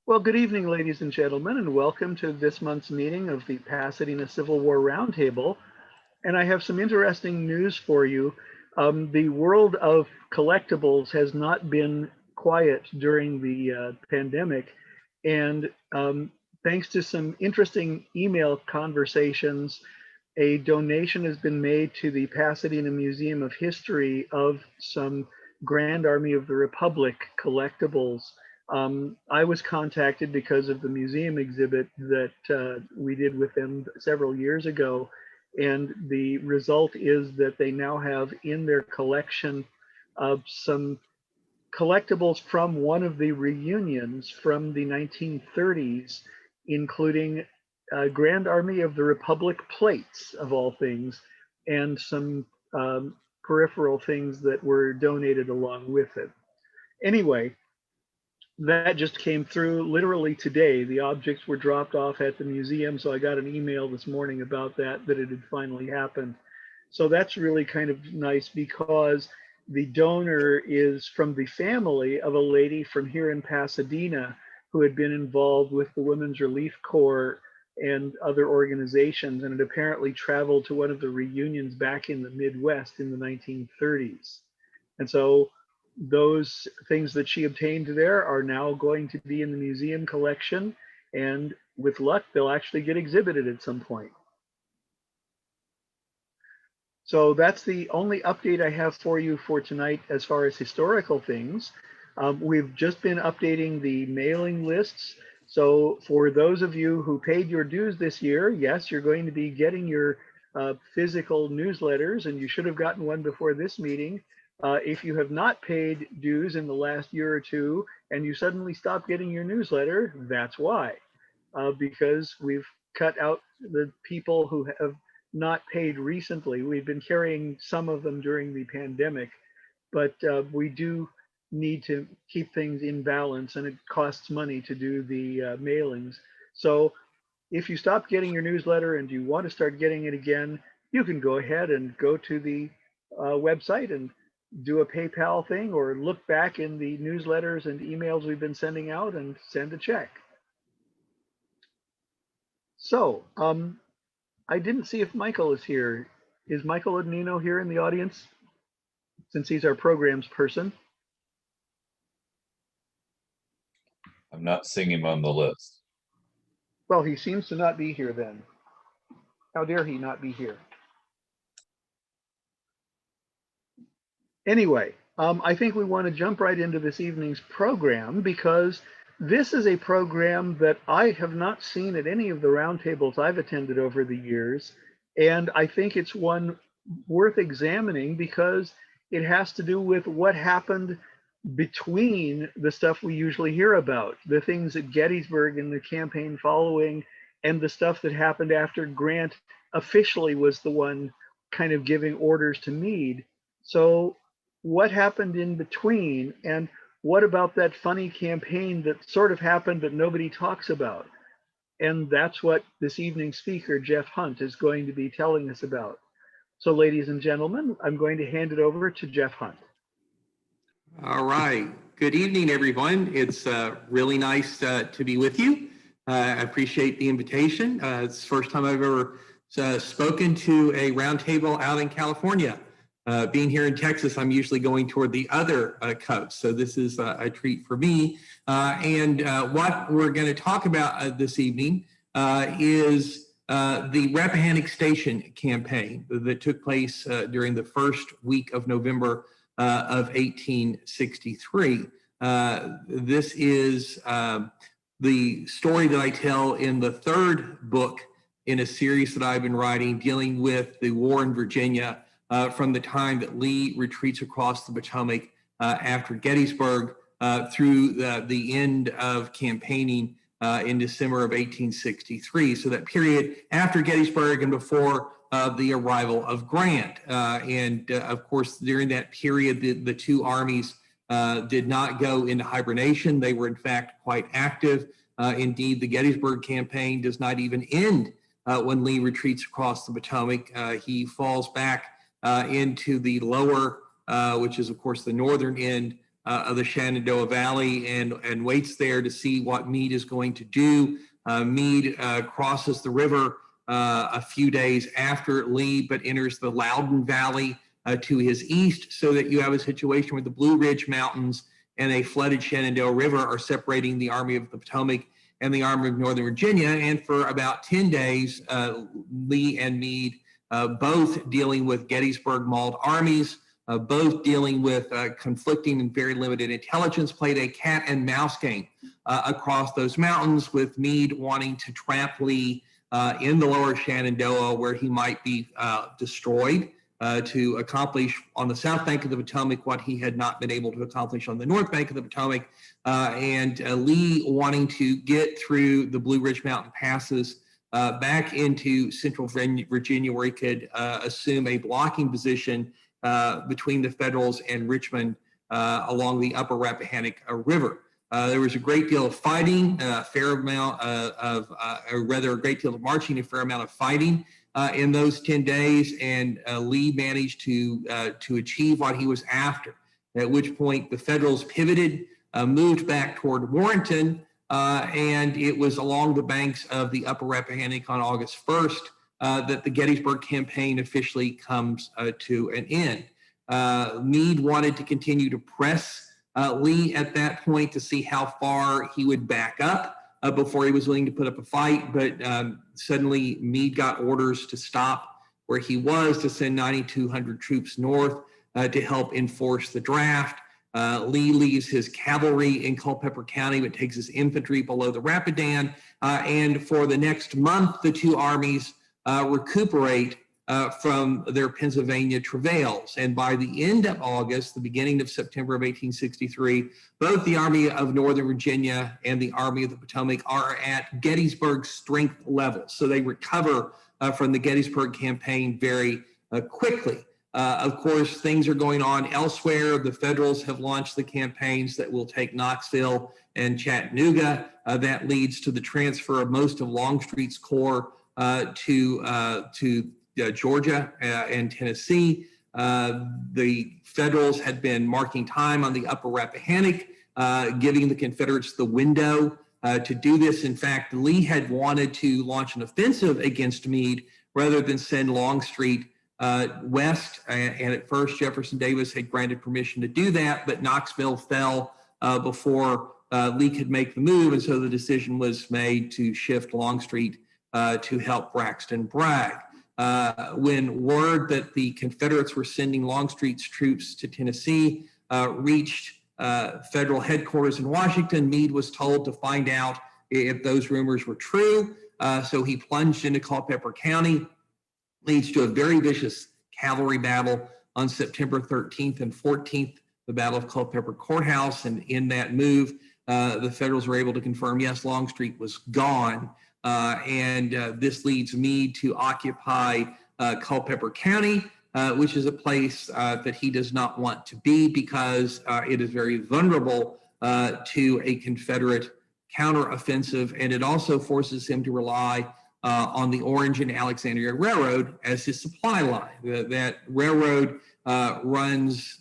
Well, good evening, ladies and gentlemen, and welcome to this month's meeting of the Pasadena Civil War Roundtable. And I have some interesting news for you. The world of collectibles has not been quiet during the pandemic. And thanks to some interesting email conversations, a donation has been made to the Pasadena Museum of History of some Grand Army of the Republic collectibles. I was contacted because of the museum exhibit that we did with them several years ago. And the result is that they now have in their collection some collectibles from one of the reunions from the 1930s, including Grand Army of the Republic plates, of all things, and some peripheral things that were donated along with it. Anyway, that just came through literally today. The objects were dropped off at the museum, so I got an email this morning about that it had finally happened. So that's really kind of nice because the donor is from the family of a lady from here in Pasadena who had been involved with the Women's Relief Corps and other organizations, and had apparently traveled to one of the reunions back in the Midwest in the 1930s. And so those things that she obtained there are now going to be in the museum collection, and with luck, they'll actually get exhibited at some point. So that's the only update I have for you for tonight as far as historical things. We've just been updating the mailing lists. So for those of you who paid your dues this year, yes, you're going to be getting your physical newsletters, and you should have gotten one before this meeting. If you have not paid dues in the last year or two and you suddenly stop getting your newsletter, that's why. Because we've cut out the people who have not paid recently. We've been carrying some of them during the pandemic, but we do need to keep things in balance, and it costs money to do the mailings. So if you stop getting your newsletter and you want to start getting it again, you can go ahead and go to the website and do a PayPal thing, or look back in the newsletters and emails we've been sending out and send a check. So I didn't see if Michael is here. Is Michael Odnino here in the audience, since he's our programs person? I'm not seeing him on the list. Well, he seems to not be here then. How dare he not be here? Anyway, I think we want to jump right into this evening's program, because this is a program that I have not seen at any of the roundtables I've attended over the years. And I think it's one worth examining because it has to do with what happened between the stuff we usually hear about, the things at Gettysburg and the campaign following, and the stuff that happened after Grant officially was the one kind of giving orders to Meade. So what happened in between, and what about that funny campaign that sort of happened but nobody talks about? And that's what this evening's speaker, Jeff Hunt, is going to be telling us about. So ladies and gentlemen, I'm going to hand it over to Jeff Hunt. All right. Good evening, everyone. It's really nice to be with you. I appreciate the invitation. It's the first time I've ever spoken to a roundtable out in California. Being here in Texas, I'm usually going toward the other coast, so this is a treat for me. And what we're going to talk about this evening is the Rappahannock Station campaign that took place during the first week of November of 1863. This is the story that I tell in the third book in a series that I've been writing dealing with the war in Virginia from the time that Lee retreats across the Potomac after Gettysburg through the end of campaigning in December of 1863. So that period after Gettysburg and before the arrival of Grant. And of course, during that period, the two armies did not go into hibernation. They were in fact quite active. Indeed, the Gettysburg campaign does not even end when Lee retreats across the Potomac. He falls back into the lower, which is of course the northern end of the Shenandoah Valley and waits there to see what Meade is going to do. Meade crosses the river a few days after Lee, but enters the Loudoun Valley to his east, so that you have a situation where the Blue Ridge Mountains and a flooded Shenandoah River are separating the Army of the Potomac and the Army of Northern Virginia. And for about 10 days, Lee and Meade both dealing with Gettysburg mauled armies, both dealing with conflicting and very limited intelligence, played a cat and mouse game across those mountains, with Meade wanting to trap Lee in the lower Shenandoah, where he might be destroyed, to accomplish on the south bank of the Potomac what he had not been able to accomplish on the north bank of the Potomac, and Lee wanting to get through the Blue Ridge Mountain passes back into central Virginia, where he could assume a blocking position between the Federals and Richmond along the upper Rappahannock River. There was a great deal of fighting, a great deal of marching, a fair amount of fighting in those 10 days, and Lee managed to achieve what he was after, at which point the Federals pivoted, moved back toward Warrenton, and it was along the banks of the upper Rappahannock on August 1st that the Gettysburg campaign officially comes to an end. Meade wanted to continue to press Lee at that point to see how far he would back up before he was willing to put up a fight, but suddenly Meade got orders to stop where he was, to send 9,200 troops north to help enforce the draft. Lee leaves his cavalry in Culpeper County, but takes his infantry below the Rapidan, and for the next month, the two armies recuperate from their Pennsylvania travails. And by the end of August, the beginning of September of 1863, both the Army of Northern Virginia and the Army of the Potomac are at Gettysburg strength levels. So they recover from the Gettysburg campaign very quickly. Of course, things are going on elsewhere. The Federals have launched the campaigns that will take Knoxville and Chattanooga. That leads to the transfer of most of Longstreet's corps to Georgia and Tennessee. The Federals had been marking time on the upper Rappahannock, giving the Confederates the window to do this. In fact, Lee had wanted to launch an offensive against Meade rather than send Longstreet west. And at first, Jefferson Davis had granted permission to do that, but Knoxville fell before Lee could make the move. And so the decision was made to shift Longstreet to help Braxton Bragg. When word that the Confederates were sending Longstreet's troops to Tennessee reached federal headquarters in Washington, Meade was told to find out if those rumors were true. So he plunged into Culpeper County, leads to a very vicious cavalry battle on September 13th and 14th, the Battle of Culpeper Court House. And in that move, the Federals were able to confirm, yes, Longstreet was gone. And this leads Meade to occupy Culpeper County, which is a place that he does not want to be, because it is very vulnerable to a Confederate counteroffensive. And it also forces him to rely on the Orange and Alexandria Railroad as his supply line. That railroad runs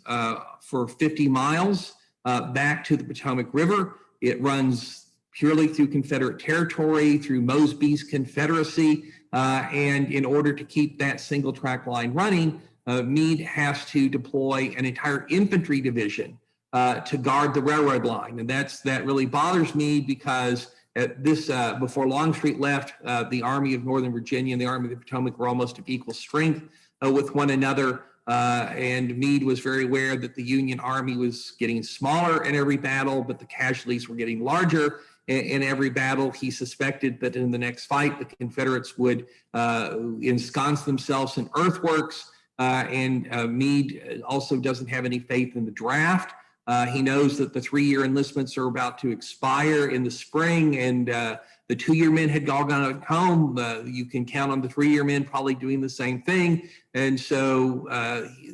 for 50 miles back to the Potomac River. It runs purely through Confederate territory, through Mosby's Confederacy. And in order to keep that single track line running, Meade has to deploy an entire infantry division to guard the railroad line. And that really bothers Meade, because at this, before Longstreet left, the Army of Northern Virginia and the Army of the Potomac were almost of equal strength with one another. And Meade was very aware that the Union Army was getting smaller in every battle, but the casualties were getting larger in every battle. He suspected that in the next fight, the Confederates would ensconce themselves in earthworks. And Meade also doesn't have any faith in the draft. He knows that the 3-year enlistments are about to expire in the spring, and the 2-year men had all gone home. You can count on the 3-year men probably doing the same thing. And so,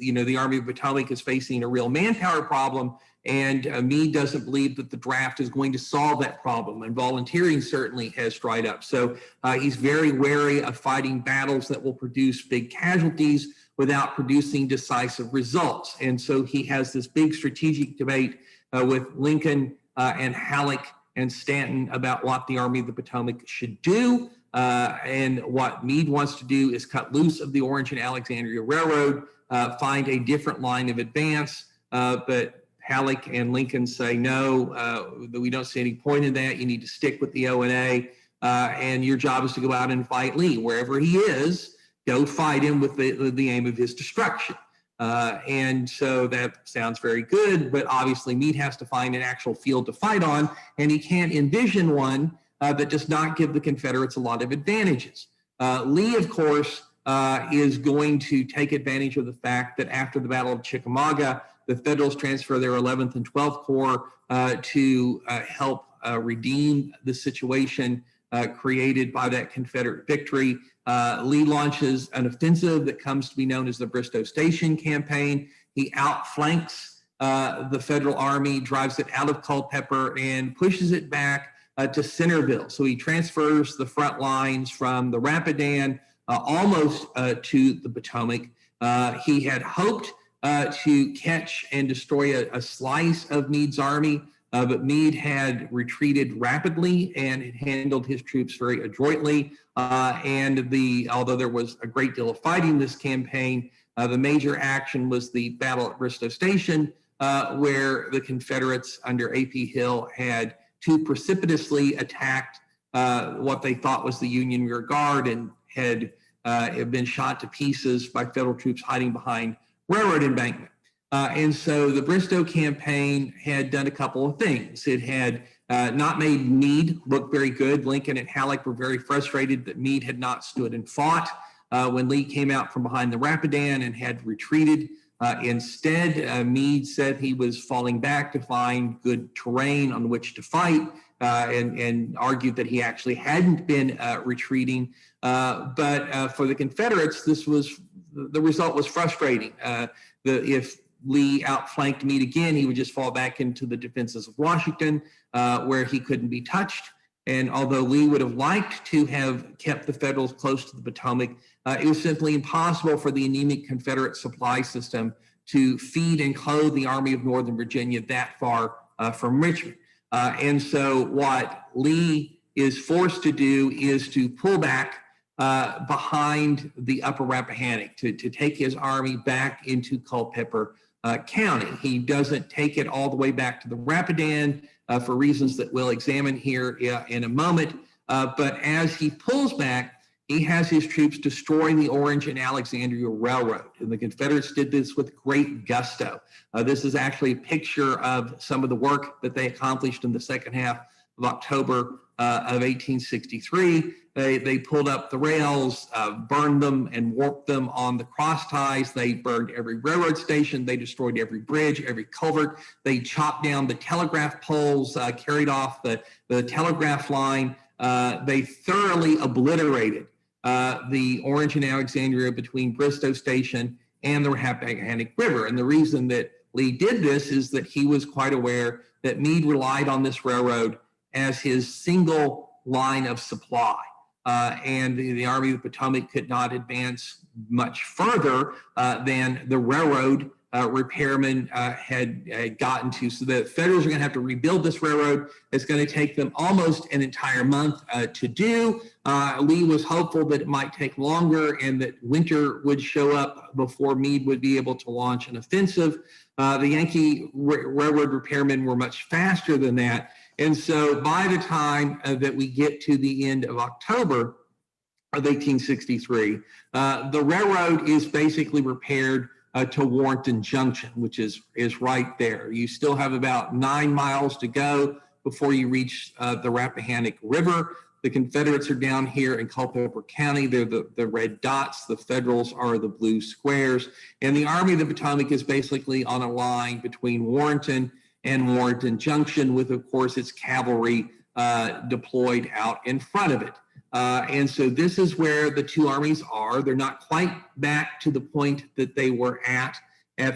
the Army of Potomac is facing a real manpower problem, and Meade doesn't believe that the draft is going to solve that problem. And volunteering certainly has dried up. So he's very wary of fighting battles that will produce big casualties without producing decisive results. And so he has this big strategic debate with Lincoln and Halleck and Stanton about what the Army of the Potomac should do. And what Meade wants to do is cut loose of the Orange and Alexandria Railroad, find a different line of advance. But Halleck and Lincoln say, no, we don't see any point in that. You need to stick with the O&A. And your job is to go out and fight Lee. Wherever he is, go fight him with the aim of his destruction. And so that sounds very good, but obviously Meade has to find an actual field to fight on, and he can't envision one that does not give the Confederates a lot of advantages. Lee, of course, is going to take advantage of the fact that after the Battle of Chickamauga, the Federals transfer their 11th and 12th Corps to help redeem the situation created by that Confederate victory. Lee launches an offensive that comes to be known as the Bristow Station campaign. He outflanks the Federal Army, drives it out of Culpeper, and pushes it back to Centerville. So he transfers the front lines from the Rapidan almost to the Potomac. He had hoped to catch and destroy a slice of Meade's army, but Meade had retreated rapidly and had handled his troops very adroitly. Although there was a great deal of fighting this campaign, the major action was the battle at Bristow Station, where the Confederates under A.P. Hill had too precipitously attacked what they thought was the Union rear guard and had been shot to pieces by Federal troops hiding behind railroad embankment. And so the Bristow campaign had done a couple of things. It had not made Meade look very good. Lincoln and Halleck were very frustrated that Meade had not stood and fought when Lee came out from behind the Rapidan and had retreated. Instead, Meade said he was falling back to find good terrain on which to fight and argued that he actually hadn't been retreating. But for the Confederates, the result was frustrating. If Lee outflanked Meade again, he would just fall back into the defenses of Washington, where he couldn't be touched. And although Lee would have liked to have kept the Federals close to the Potomac, it was simply impossible for the anemic Confederate supply system to feed and clothe the Army of Northern Virginia that far from Richmond. And so what Lee is forced to do is to pull back behind the upper Rappahannock to take his army back into Culpeper County. He doesn't take it all the way back to the Rapidan for reasons that we'll examine here in a moment. But as he pulls back, he has his troops destroy the Orange and Alexandria Railroad. And the Confederates did this with great gusto. This is actually a picture of some of the work that they accomplished in the second half of October of 1863. They pulled up the rails, burned them and warped them on the cross ties. They burned every railroad station. They destroyed every bridge, every culvert. They chopped down the telegraph poles, carried off the telegraph line. They thoroughly obliterated the Orange and Alexandria between Bristow Station and the Rappahannock River. And the reason that Lee did this is that he was quite aware that Meade relied on this railroad as his single line of supply. And the Army of the Potomac could not advance much further than the railroad repairmen had gotten to. So the Federals are going to have to rebuild this railroad. It's going to take them almost an entire month to do. Lee was hopeful that it might take longer and that winter would show up before Meade would be able to launch an offensive. The Yankee railroad repairmen were much faster than that. And so by the time that we get to the end of October of 1863, the railroad is basically repaired to Warrenton Junction, which is right there. You still have about 9 miles to go before you reach the Rappahannock River. The Confederates are down here in Culpeper County. They're the red dots. The Federals are the blue squares. And the Army of the Potomac is basically on a line between Warrenton and Warrenton Junction with, of course, its cavalry deployed out in front of it. And so this is where the two armies are. They're not quite back to the point that they were at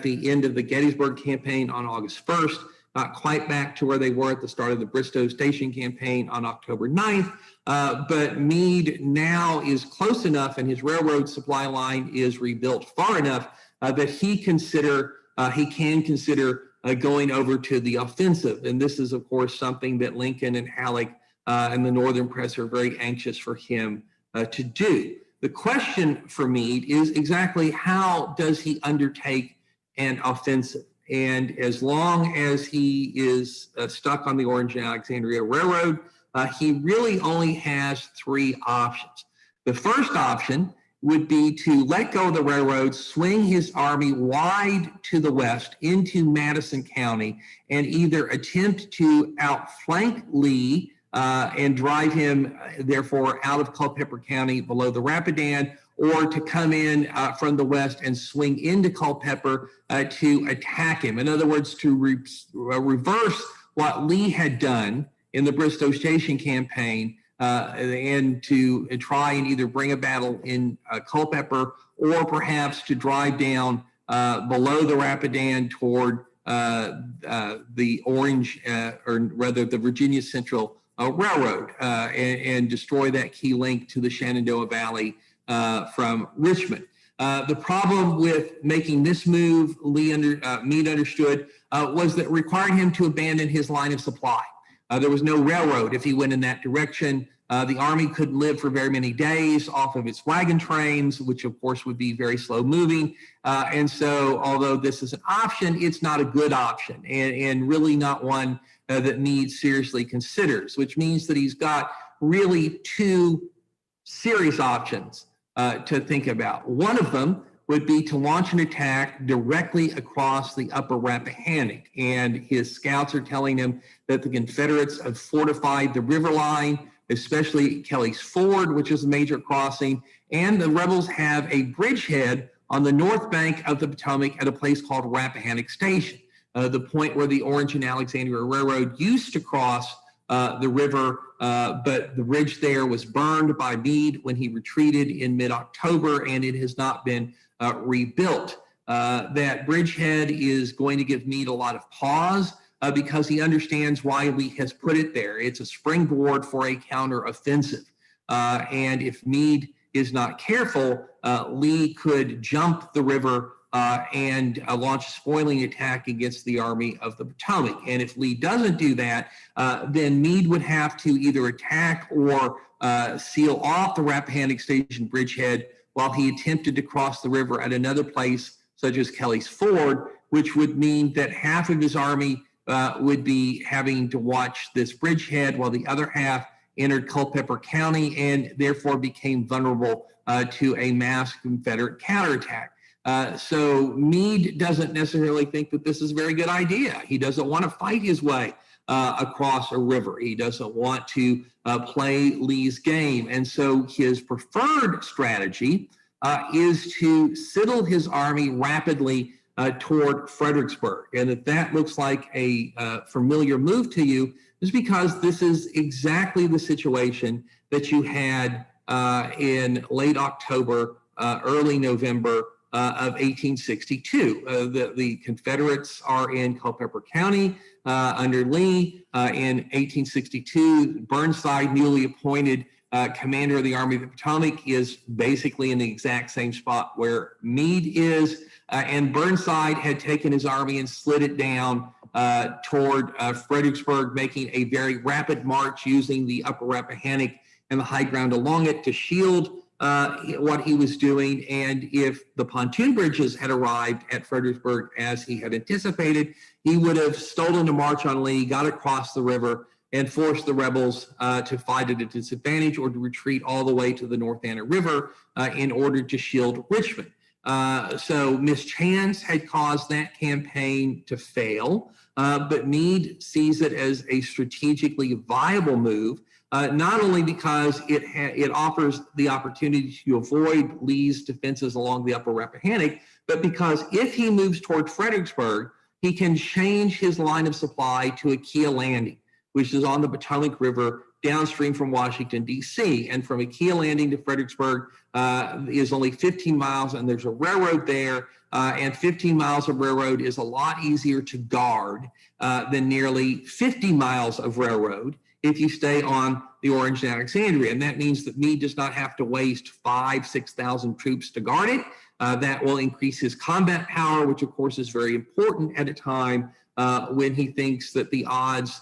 the end of the Gettysburg campaign on August 1st, not quite back to where they were at the start of the Bristow Station campaign on October 9th. But Meade now is close enough and his railroad supply line is rebuilt far enough that he can consider going over to the offensive. And this is, of course, something that Lincoln and Halleck and the Northern press are very anxious for him to do. The question for Meade is exactly how does he undertake an offensive? And as long as he is stuck on the Orange and Alexandria Railroad, he really only has three options. The first option would be to let go of the railroad, swing his army wide to the west into Madison County, and either attempt to outflank Lee and drive him, therefore, out of Culpeper County below the Rapidan, or to come in from the west and swing into Culpeper to attack him. In other words, to reverse what Lee had done in the Bristow Station campaign, and to try and either bring a battle in Culpeper, or perhaps to drive down below the Rapidan toward the Orange, or rather the Virginia Central Railroad, and destroy that key link to the Shenandoah Valley from Richmond. The problem with making this move, Meade understood, was that it required him to abandon his line of supply. There was no railroad if he went in that direction. The Army couldn't live for very many days off of its wagon trains, which of course would be very slow moving. And so although this is an option, it's not a good option, and really not one that Meade seriously considers, which means that he's got really two serious options to think about. One of them would be to launch an attack directly across the upper Rappahannock. And his scouts are telling him that the Confederates have fortified the river line, especially Kelly's Ford, which is a major crossing. And the rebels have a bridgehead on the north bank of the Potomac at a place called Rappahannock Station, the point where the Orange and Alexandria Railroad used to cross the river, but the bridge there was burned by Meade when he retreated in mid-October, and it has not been rebuilt. That bridgehead is going to give Meade a lot of pause because he understands why Lee has put it there. It's a springboard for a counteroffensive. And if Meade is not careful, Lee could jump the river and launch a spoiling attack against the Army of the Potomac. And if Lee doesn't do that, then Meade would have to either attack or seal off the Rappahannock Station bridgehead while he attempted to cross the river at another place, such as Kelly's Ford, which would mean that half of his army would be having to watch this bridgehead while the other half entered Culpeper County and therefore became vulnerable to a mass Confederate counterattack. So Meade doesn't necessarily think that this is a very good idea. He doesn't want to fight his way across a river. He doesn't want to play Lee's game. And so his preferred strategy is to siddle his army rapidly toward Fredericksburg. And if that looks like a familiar move to you, is because this is exactly the situation that you had in late October, early November of 1862. The Confederates are in Culpeper County under Lee. In 1862, Burnside, newly appointed commander of the Army of the Potomac, is basically in the exact same spot where Meade is. And Burnside had taken his army and slid it down toward Fredericksburg, making a very rapid march using the upper Rappahannock and the high ground along it to shield what he was doing. And if the pontoon bridges had arrived at Fredericksburg as he had anticipated, he would have stolen a march on Lee, got across the river, and forced the rebels to fight at a disadvantage or to retreat all the way to the North Anna River in order to shield Richmond. So mischance had caused that campaign to fail, but Meade sees it as a strategically viable move, not only because it offers the opportunity to avoid Lee's defenses along the upper Rappahannock, but because if he moves toward Fredericksburg, he can change his line of supply to Akia Landing, which is on the Potomac River downstream from Washington, D.C. And from Akia Landing to Fredericksburg is only 15 miles, and there's a railroad there. And 15 miles of railroad is a lot easier to guard than nearly 50 miles of railroad if you stay on the Orange and Alexandria. And that means that Meade does not have to waste 6,000 troops to guard it. That will increase his combat power, which of course is very important at a time when he thinks that the odds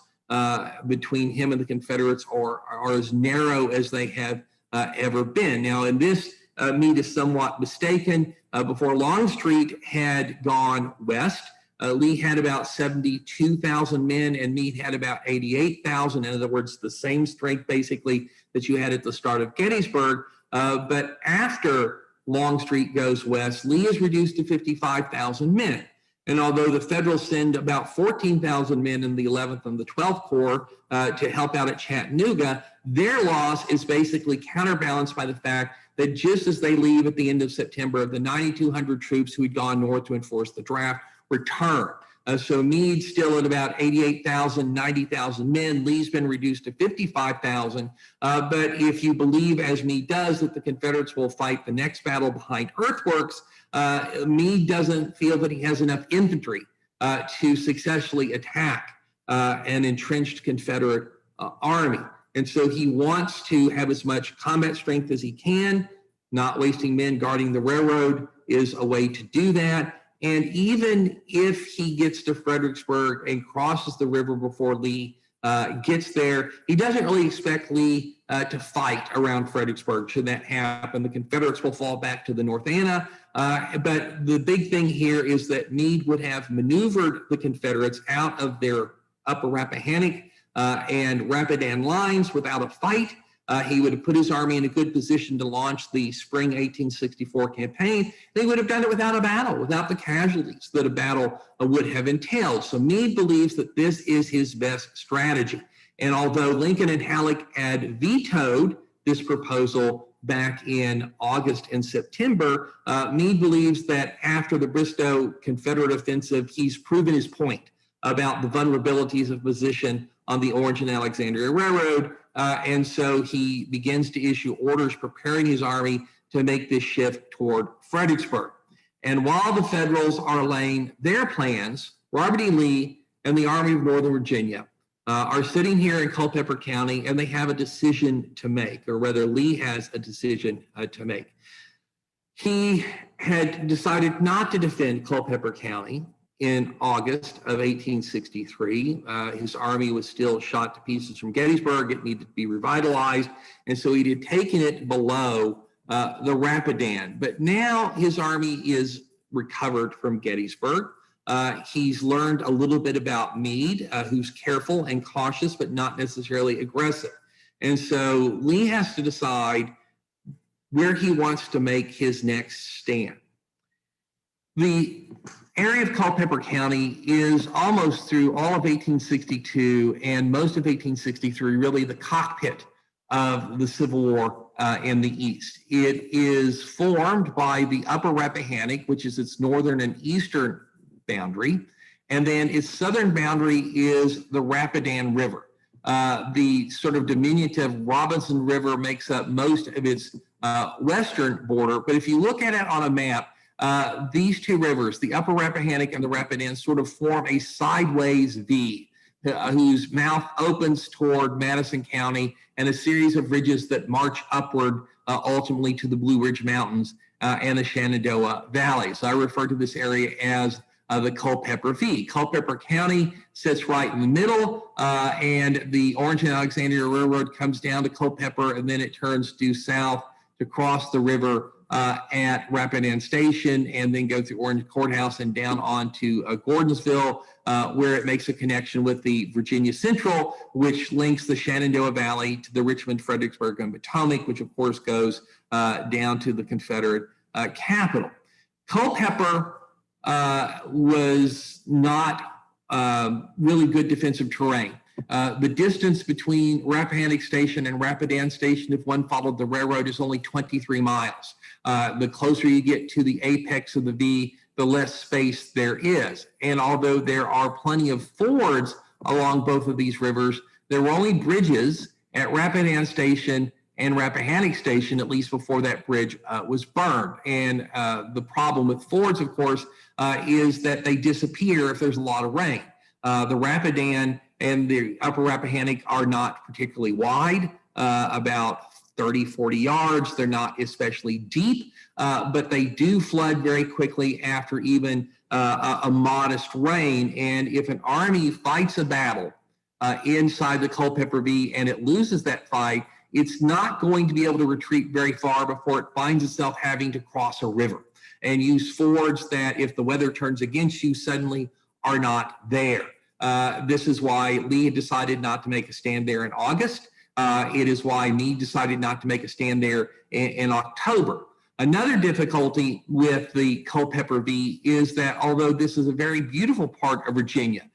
between him and the Confederates are as narrow as they have ever been. Now, in this, Meade is somewhat mistaken. Before Longstreet had gone west, Lee had about 72,000 men and Meade had about 88,000. In other words, the same strength basically that you had at the start of Gettysburg. But after Longstreet goes west, Lee is reduced to 55,000 men. And although the Federals send about 14,000 men in the 11th and the 12th Corps to help out at Chattanooga, their loss is basically counterbalanced by the fact that just as they leave at the end of September, the 9,200 troops who had gone north to enforce the draft return. So Meade's still at about 88,000, 90,000 men. Lee's been reduced to 55,000. But if you believe, as Meade does, that the Confederates will fight the next battle behind earthworks, Meade doesn't feel that he has enough infantry to successfully attack an entrenched Confederate army. And so he wants to have as much combat strength as he can. Not wasting men guarding the railroad is a way to do that. And even if he gets to Fredericksburg and crosses the river before Lee gets there, he doesn't really expect Lee to fight around Fredericksburg. Should that happen, the Confederates will fall back to the North Anna. But the big thing here is that Meade would have maneuvered the Confederates out of their upper Rappahannock and Rapidan lines without a fight. He would have put his army in a good position to launch the spring 1864 campaign. They would have done it without a battle, without the casualties that a battle would have entailed. So Meade believes that this is his best strategy. And although Lincoln and Halleck had vetoed this proposal back in August and September, Meade believes that after the Bristow Confederate offensive, he's proven his point about the vulnerabilities of position on the Orange and Alexandria Railroad. And so he begins to issue orders preparing his army to make this shift toward Fredericksburg. And while the Federals are laying their plans, Robert E. Lee and the Army of Northern Virginia are sitting here in Culpeper County, and they have a decision to make, or rather Lee has a decision to make. He had decided not to defend Culpeper County in August of 1863. His army was still shot to pieces from Gettysburg. It needed to be revitalized. And so he had taken it below the Rapidan. But now his army is recovered from Gettysburg. He's learned a little bit about Meade, who's careful and cautious, but not necessarily aggressive. And so Lee has to decide where he wants to make his next stand. The area of Culpeper County is almost through all of 1862 and most of 1863 really the cockpit of the Civil War in the East. It is formed by the Upper Rappahannock, which is its northern and eastern boundary, and then its southern boundary is the Rapidan River. The sort of diminutive Robinson River makes up most of its western border, but if you look at it on a map, these two rivers, the Upper Rappahannock and the Rapidan, sort of form a sideways V, whose mouth opens toward Madison County and a series of ridges that march upward ultimately to the Blue Ridge Mountains and the Shenandoah Valley. So I refer to this area as the Culpeper V. Culpeper County sits right in the middle, and the Orange and Alexandria Railroad comes down to Culpeper, and then it turns due south to cross the river at Rappahannock Station, and then go through Orange Courthouse and down on to Gordonsville, where it makes a connection with the Virginia Central, which links the Shenandoah Valley to the Richmond, Fredericksburg, and Potomac, which of course goes down to the Confederate capital. Culpeper was not really good defensive terrain. The distance between Rappahannock Station and Rapidan Station, if one followed the railroad, is only 23 miles. The closer you get to the apex of the V, the less space there is. And although there are plenty of fords along both of these rivers, there were only bridges at Rapidan Station and Rappahannock Station, at least before that bridge was burned. And the problem with fords, of course, is that they disappear if there's a lot of rain. The Rapidan and the Upper Rappahannock are not particularly wide, about 30, 40 yards. They're not especially deep, but they do flood very quickly after even a modest rain. And if an army fights a battle inside the Culpeper V and it loses that fight, it's not going to be able to retreat very far before it finds itself having to cross a river and use fords that, if the weather turns against you, suddenly are not there. This is why Lee had decided not to make a stand there in August. It is why Meade decided not to make a stand there in October. Another difficulty with the Culpeper V is that although this is a very beautiful part of Virginia,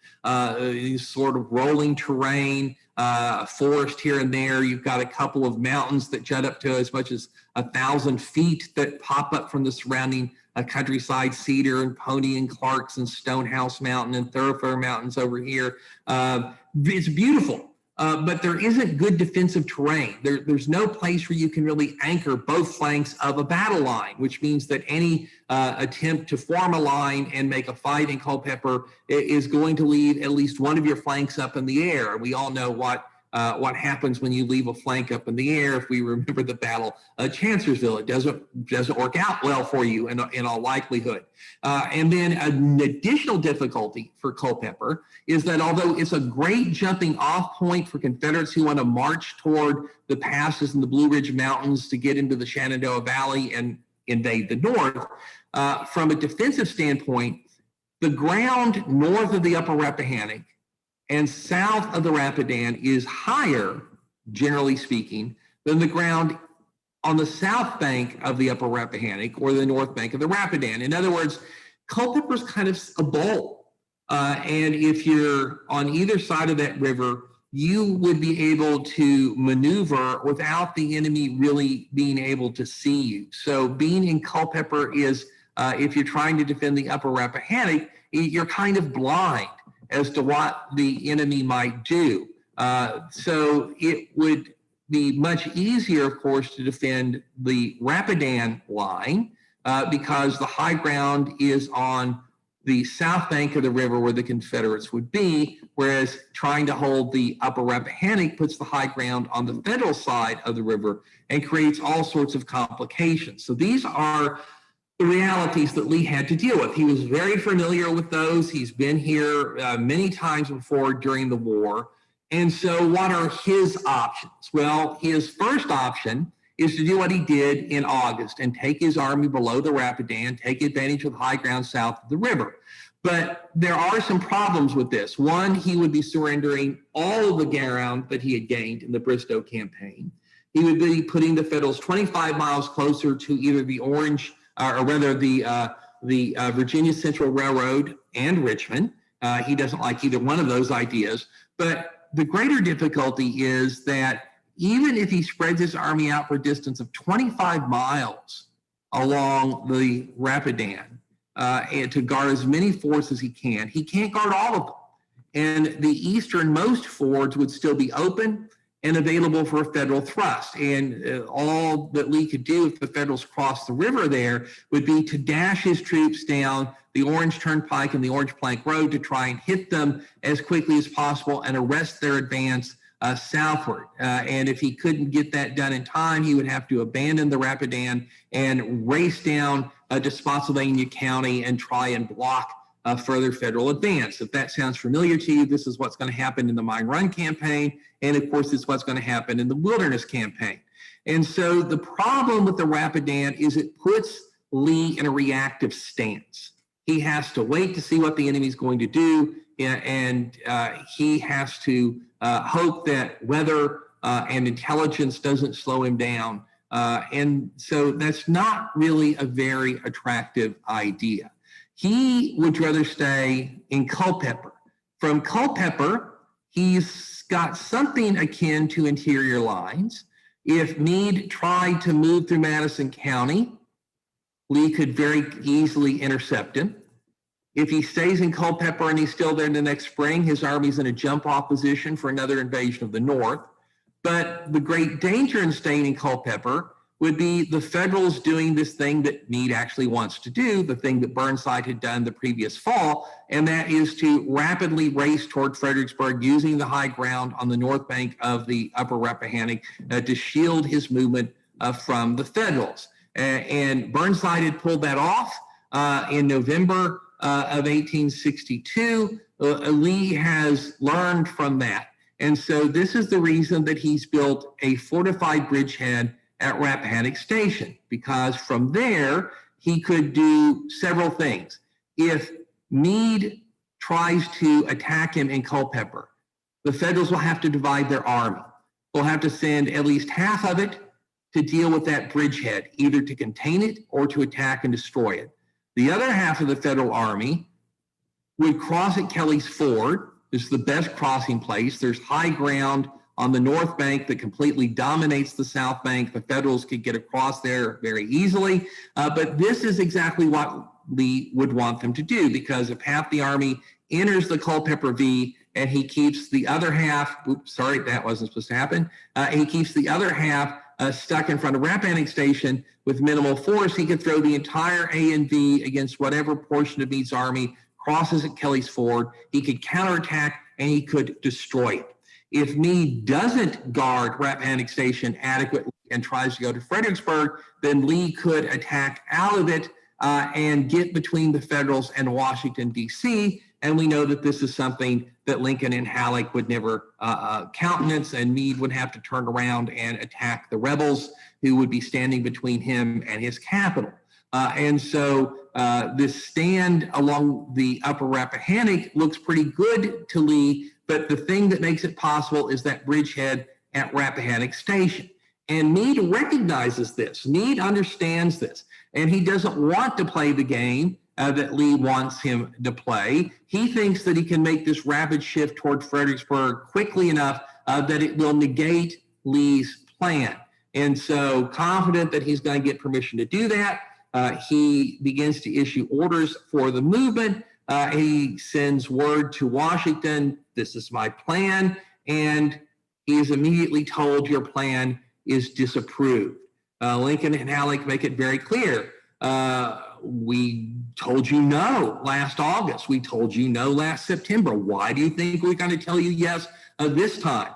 sort of rolling terrain, forest here and there, you've got a couple of mountains that jut up to as much as 1,000 feet that pop up from the surrounding countryside, Cedar and Pony and Clarks and Stonehouse Mountain and Thoroughfare Mountains over here. It's beautiful, but there isn't good defensive terrain. There's no place where you can really anchor both flanks of a battle line, which means that any attempt to form a line and make a fight in Culpeper is going to leave at least one of your flanks up in the air. We all know what happens when you leave a flank up in the air. If we remember the battle of Chancellorsville, it doesn't work out well for you in all likelihood. And then an additional difficulty for Culpeper is that although it's a great jumping off point for Confederates who want to march toward the passes in the Blue Ridge Mountains to get into the Shenandoah Valley and invade the north, from a defensive standpoint, the ground north of the Upper Rappahannock and south of the Rapidan is higher, generally speaking, than the ground on the south bank of the Upper Rappahannock or the north bank of the Rapidan. In other words, Culpeper's kind of a bowl. And if you're on either side of that river, you would be able to maneuver without the enemy really being able to see you. So being in Culpeper is, if you're trying to defend the Upper Rappahannock, you're kind of blind as to what the enemy might do. So it would be much easier, of course, to defend the Rapidan line because the high ground is on the south bank of the river where the Confederates would be, whereas trying to hold the Upper Rappahannock puts the high ground on the Federal side of the river and creates all sorts of complications. So these are the realities that Lee had to deal with. He was very familiar with those. He's been here many times before during the war. And so what are his options? Well, his first option is to do what he did in August and take his army below the Rapidan, take advantage of the high ground south of the river. But there are some problems with this. One, he would be surrendering all of the ground that he had gained in the Bristow campaign. He would be putting the Federals 25 miles closer to either the Orange or rather the Virginia Central Railroad and Richmond. He doesn't like either one of those ideas. But the greater difficulty is that even if he spreads his army out for a distance of 25 miles along the Rapidan and to guard as many forts as he can't guard all of them. And the easternmost fords would still be open and available for a Federal thrust. And all that Lee could do if the Federals crossed the river there would be to dash his troops down the Orange Turnpike and the Orange Plank Road to try and hit them as quickly as possible and arrest their advance southward. And if he couldn't get that done in time, he would have to abandon the Rapidan and race down to Spotsylvania County and try and block further Federal advance. If that sounds familiar to you, this is what's going to happen in the Mine Run campaign. And of course, it's what's going to happen in the Wilderness campaign. And so the problem with the Rapidan is it puts Lee in a reactive stance. He has to wait to see what the enemy's going to do. And he has to hope that weather and intelligence doesn't slow him down. And so that's not really a very attractive idea. He would rather stay in Culpeper. From Culpeper, he's got something akin to interior lines. If Meade tried to move through Madison County, Lee could very easily intercept him. If he stays in Culpeper and he's still there the next spring, his army's in a jump-off position for another invasion of the North. But the great danger in staying in Culpeper would be the Federals doing this thing that Meade actually wants to do, the thing that Burnside had done the previous fall, and that is to rapidly race toward Fredericksburg using the high ground on the north bank of the Upper Rappahannock to shield his movement from the Federals. And Burnside had pulled that off in November of 1862, Lee has learned from that. And so this is the reason that he's built a fortified bridgehead at Rappahannock Station, because from there he could do several things. If Meade tries to attack him in Culpeper, the Federals will have to divide their army. They'll have to send at least half of it to deal with that bridgehead, either to contain it or to attack and destroy it. The other half of the Federal Army would cross at Kelly's Ford. This is the best crossing place. There's high ground on the north bank that completely dominates the south bank. The Federals could get across there very easily. But this is exactly what Lee would want them to do, because if half the army enters the Culpeper V and he keeps the other half, oops, sorry, that wasn't supposed to happen. He keeps the other half stuck in front of Rappahannock Station with minimal force, he could throw the entire A and V against whatever portion of Meade's army crosses at Kelly's Ford. He could counterattack and he could destroy it. If Meade doesn't guard Rappahannock Station adequately and tries to go to Fredericksburg, then Lee could attack out of it and get between the Federals and Washington, D.C. And we know that this is something that Lincoln and Halleck would never countenance, and Meade would have to turn around and attack the rebels who would be standing between him and his capital. And so this stand along the upper Rappahannock looks pretty good to Lee, but the thing that makes it possible is that bridgehead at Rappahannock Station. And Meade recognizes this. Meade understands this, and he doesn't want to play the game that Lee wants him to play. He thinks that he can make this rapid shift toward Fredericksburg quickly enough that it will negate Lee's plan. And so, confident that he's going to get permission to do that, he begins to issue orders for the movement. He sends word to Washington, this is my plan, and he is immediately told your plan is disapproved. Lincoln and Halleck make it very clear. We told you no last August. We told you no last September. Why do you think we're going to tell you yes this time?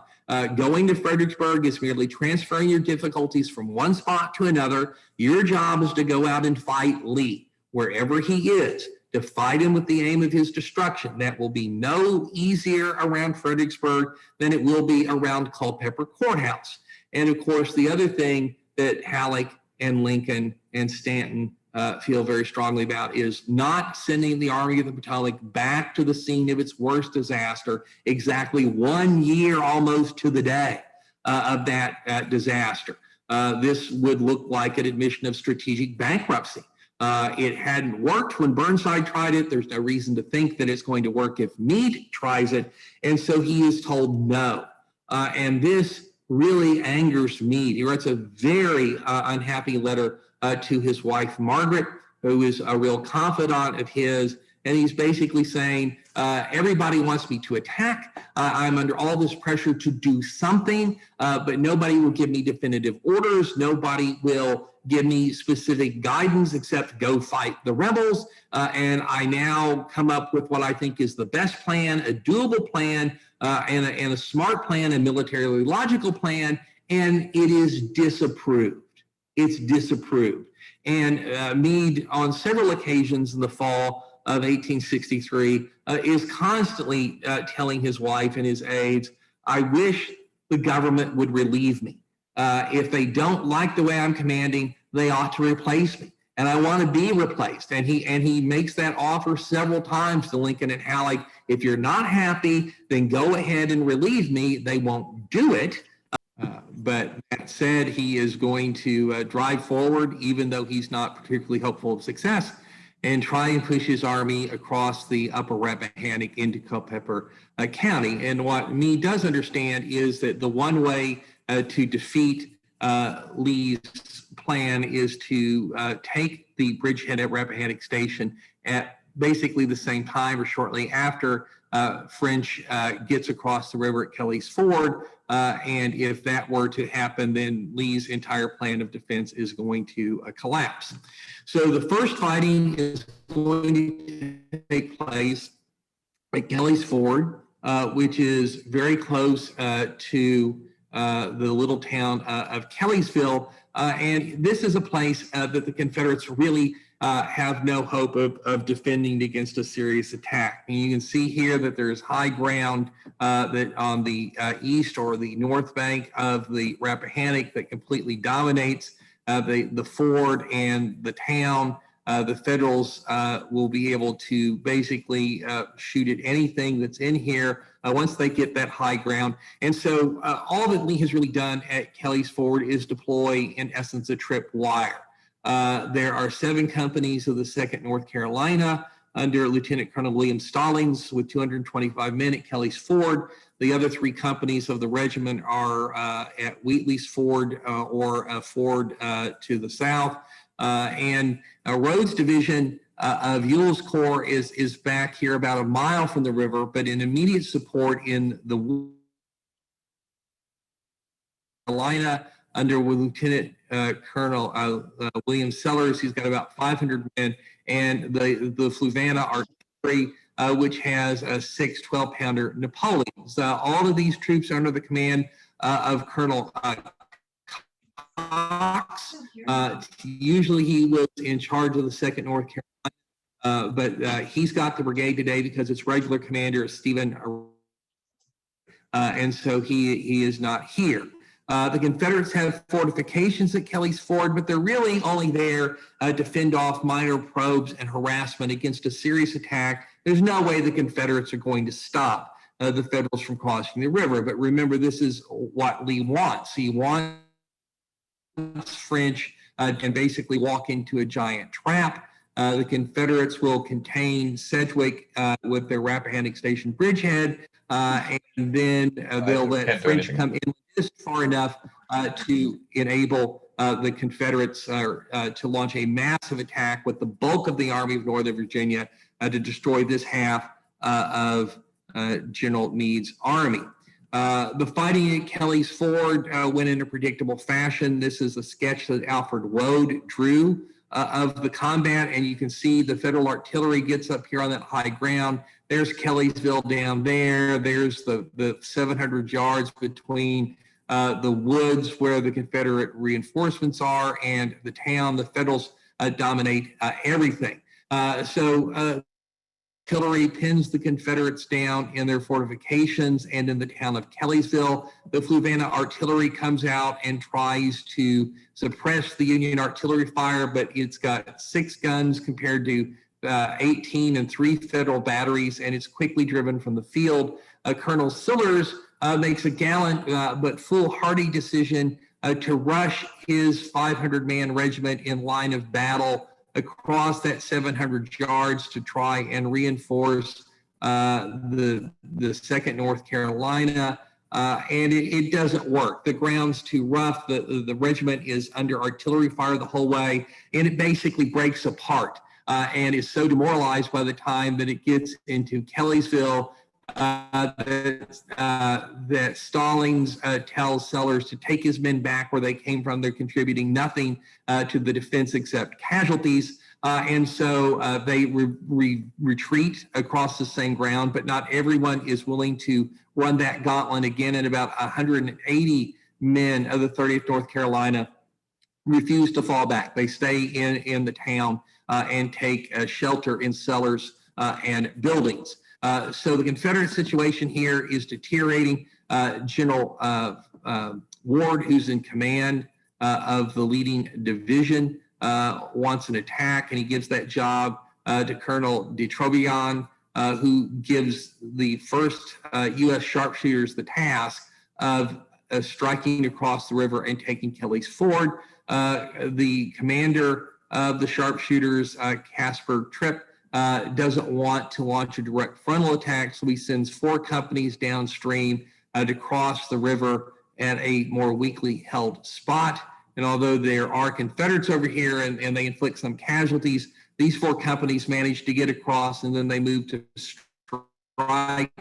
Going to Fredericksburg is merely transferring your difficulties from one spot to another. Your job is to go out and fight Lee wherever he is, to fight him with the aim of his destruction. That will be no easier around Fredericksburg than it will be around Culpeper Court House. And of course, the other thing that Halleck and Lincoln and Stanton feel very strongly about is not sending the Army of the Potomac back to the scene of its worst disaster exactly 1 year almost to the day of that disaster. This would look like an admission of strategic bankruptcy. It hadn't worked when Burnside tried it. There's no reason to think that it's going to work if Meade tries it. And so he is told no. And this really angers Meade. He writes a very unhappy letter to his wife, Margaret, who is a real confidant of his. And he's basically saying, everybody wants me to attack. I'm under all this pressure to do something, but nobody will give me definitive orders. Nobody will give me specific guidance except go fight the rebels. And I now come up with what I think is the best plan, a doable plan, and a smart plan, a militarily logical plan, and it is disapproved. It's disapproved. And Meade, on several occasions in the fall of 1863, is constantly telling his wife and his aides, I wish the government would relieve me. If they don't like the way I'm commanding, they ought to replace me. And I want to be replaced. And he makes that offer several times to Lincoln and Halleck. If you're not happy, then go ahead and relieve me. They won't do it. But that said, he is going to drive forward, even though he's not particularly hopeful of success, and try and push his army across the upper Rappahannock into Culpeper County. And what Meade does understand is that the one way to defeat Lee's plan is to take the bridgehead at Rappahannock Station at basically the same time or shortly after French gets across the river at Kelly's Ford. And if that were to happen, then Lee's entire plan of defense is going to collapse. So the first fighting is going to take place at Kelly's Ford, which is very close to the little town of Kellysville. And this is a place that the Confederates really have no hope of defending against a serious attack. And you can see here that there's high ground that on the east or the north bank of the Rappahannock that completely dominates the ford and the town. The Federals will be able to basically shoot at anything that's in here once they get that high ground. And so all that Lee has really done at Kelly's Ford is deploy, in essence, a trip wire. There are 7 companies of the 2nd North Carolina under Lieutenant Colonel William Stallings with 225 men at Kelly's Ford. The other 3 companies of the regiment are at Wheatley's Ford or Ford to the south. And Rhodes Division of Ewell's Corps is back here about a mile from the river, but in immediate support in the Carolina under Lieutenant Colonel William Sellers. He's got about 500 men, and the Fluvanna Artillery, which has 6 12-pounder Napoleons. All of these troops are under the command of Colonel Cox. Usually he was in charge of the 2nd North Carolina, but he's got the brigade today because its regular commander is Stephen, and so he is not here. The Confederates have fortifications at Kelly's Ford, but they're really only there to fend off minor probes and harassment against a serious attack. There's no way the Confederates are going to stop the Federals from crossing the river. But remember, this is what Lee wants. He wants French and basically walk into a giant trap. The Confederates will contain Sedgwick with their Rappahannock Station bridgehead, and then they'll let French come in just far enough to enable the Confederates to launch a massive attack with the bulk of the Army of Northern Virginia to destroy this half of General Meade's army. The fighting at Kelly's Ford went in a predictable fashion. This is a sketch that Alfred Woad drew of the combat, and you can see the Federal artillery gets up here on that high ground. There's Kellysville down there. There's the 700 yards between the woods where the Confederate reinforcements are and the town. The Federals dominate everything. So artillery pins the Confederates down in their fortifications and in the town of Kellysville. The Fluvanna artillery comes out and tries to suppress the Union artillery fire, but it's got 6 guns compared to 18 and 3 Federal batteries, and it's quickly driven from the field. Colonel Sillers makes a gallant but foolhardy decision to rush his 500-man regiment in line of battle across that 700 yards to try and reinforce the 2nd North Carolina, and it doesn't work. The ground's too rough. The regiment is under artillery fire the whole way, and it basically breaks apart and is so demoralized by the time that it gets into Kellysville that Stallings tells Sellers to take his men back where they came from. They're contributing nothing to the defense except casualties. And so they retreat across the same ground, but not everyone is willing to run that gauntlet again. And about 180 men of the 30th North Carolina refuse to fall back. They stay in the town and take shelter in cellars and buildings. So the Confederate situation here is deteriorating. General Ward, who's in command of the leading division, wants an attack, and he gives that job to Colonel de Trobriand, who gives the 1st U.S. sharpshooters the task of striking across the river and taking Kelly's Ford. The commander of the sharpshooters, Casper Tripp, doesn't want to launch a direct frontal attack, so he sends 4 companies downstream to cross the river at a more weakly held spot. And although there are Confederates over here and they inflict some casualties, these 4 companies manage to get across, and then they move to strike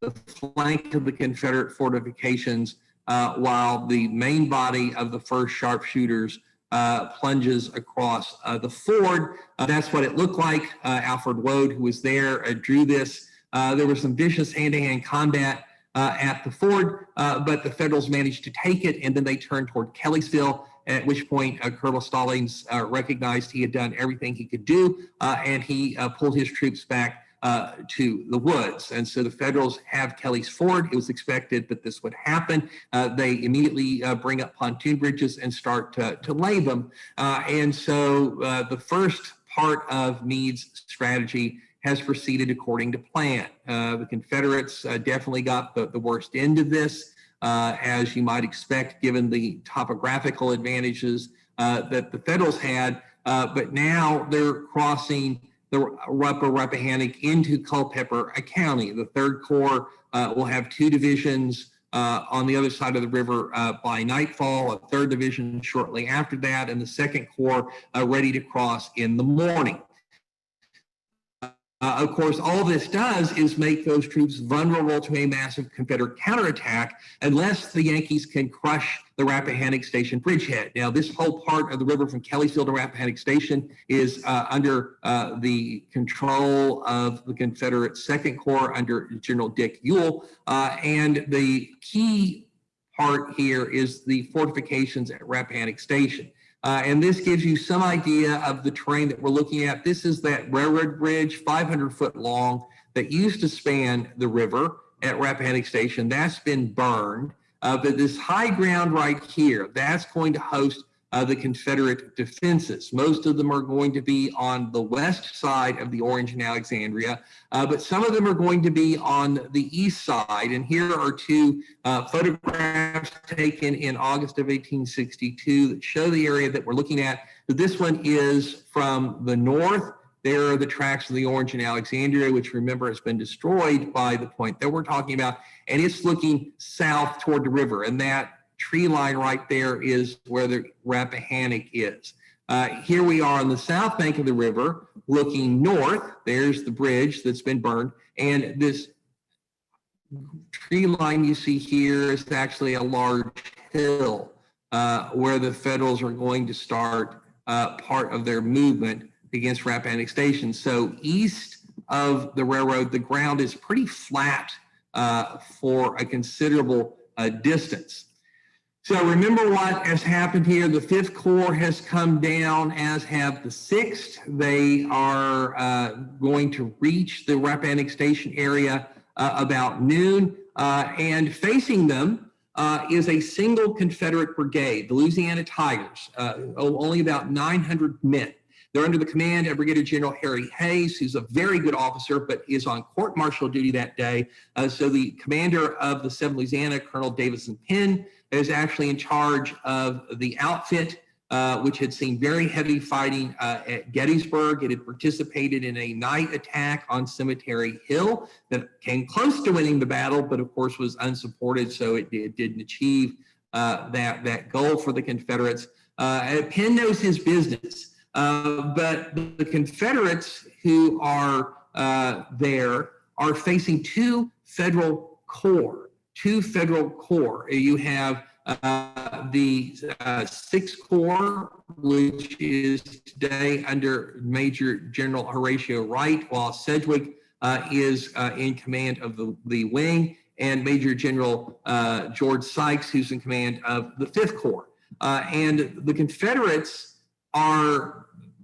the flank of the Confederate fortifications while the main body of the 1st sharpshooters plunges across the ford. That's what it looked like. Alfred Woad, who was there, drew this. There was some vicious hand-to-hand combat at the ford, but the Federals managed to take it, and then they turned toward Kellysville. at which point Colonel Stallings recognized he had done everything he could do, and he pulled his troops back to the woods. And so the Federals have Kelly's Ford. It was expected that this would happen. They immediately bring up pontoon bridges and start to lay them. And so the first part of Meade's strategy has proceeded according to plan. The Confederates definitely got the worst end of this, as you might expect, given the topographical advantages that the Federals had. But now they're crossing the Rappahannock into Culpeper County. The Third Corps will have 2 divisions on the other side of the river by nightfall, a 3rd division shortly after that, and the Second Corps ready to cross in the morning. Of course, all this does is make those troops vulnerable to a massive Confederate counterattack unless the Yankees can crush the Rappahannock Station bridgehead. Now, this whole part of the river from Kellysville to Rappahannock Station is under the control of the Confederate Second Corps under General Dick Ewell. And the key part here is the fortifications at Rappahannock Station. And this gives you some idea of the terrain that we're looking at. This is that railroad bridge, 500 foot long, that used to span the river at Rappahannock Station. That's been burned. But this high ground right here, that's going to host the Confederate defenses. Most of them are going to be on the west side of the Orange and Alexandria, but some of them are going to be on the east side. And here are 2 photographs taken in August of 1862 that show the area that we're looking at. But this one is from the north. There are the tracks of the Orange and Alexandria, which, remember, has been destroyed by the point that we're talking about. And it's looking south toward the river. And that tree line right there is where the Rappahannock is. Here we are on the south bank of the river looking north. There's the bridge that's been burned. And this tree line you see here is actually a large hill where the Federals are going to start part of their movement against Rappahannock Station. So east of the railroad, the ground is pretty flat for a considerable distance. So remember what has happened here. The 5th Corps has come down, as have the 6th. They are going to reach the Rappahannock Station area about noon. And facing them is a single Confederate brigade, the Louisiana Tigers, only about 900 men. They're under the command of Brigadier General Harry Hayes, who's a very good officer, but is on court-martial duty that day. So the commander of the 7th Louisiana, Colonel Davison Penn, is actually in charge of the outfit, which had seen very heavy fighting at Gettysburg. It had participated in a night attack on Cemetery Hill that came close to winning the battle, but of course was unsupported, so it didn't achieve that goal for the Confederates. Penn knows his business. But the Confederates who are there are facing 2 federal corps. You have the 6th Corps, which is today under Major General Horatio Wright, while Sedgwick is in command of the wing, and Major General George Sykes, who's in command of the 5th Corps. And the Confederates are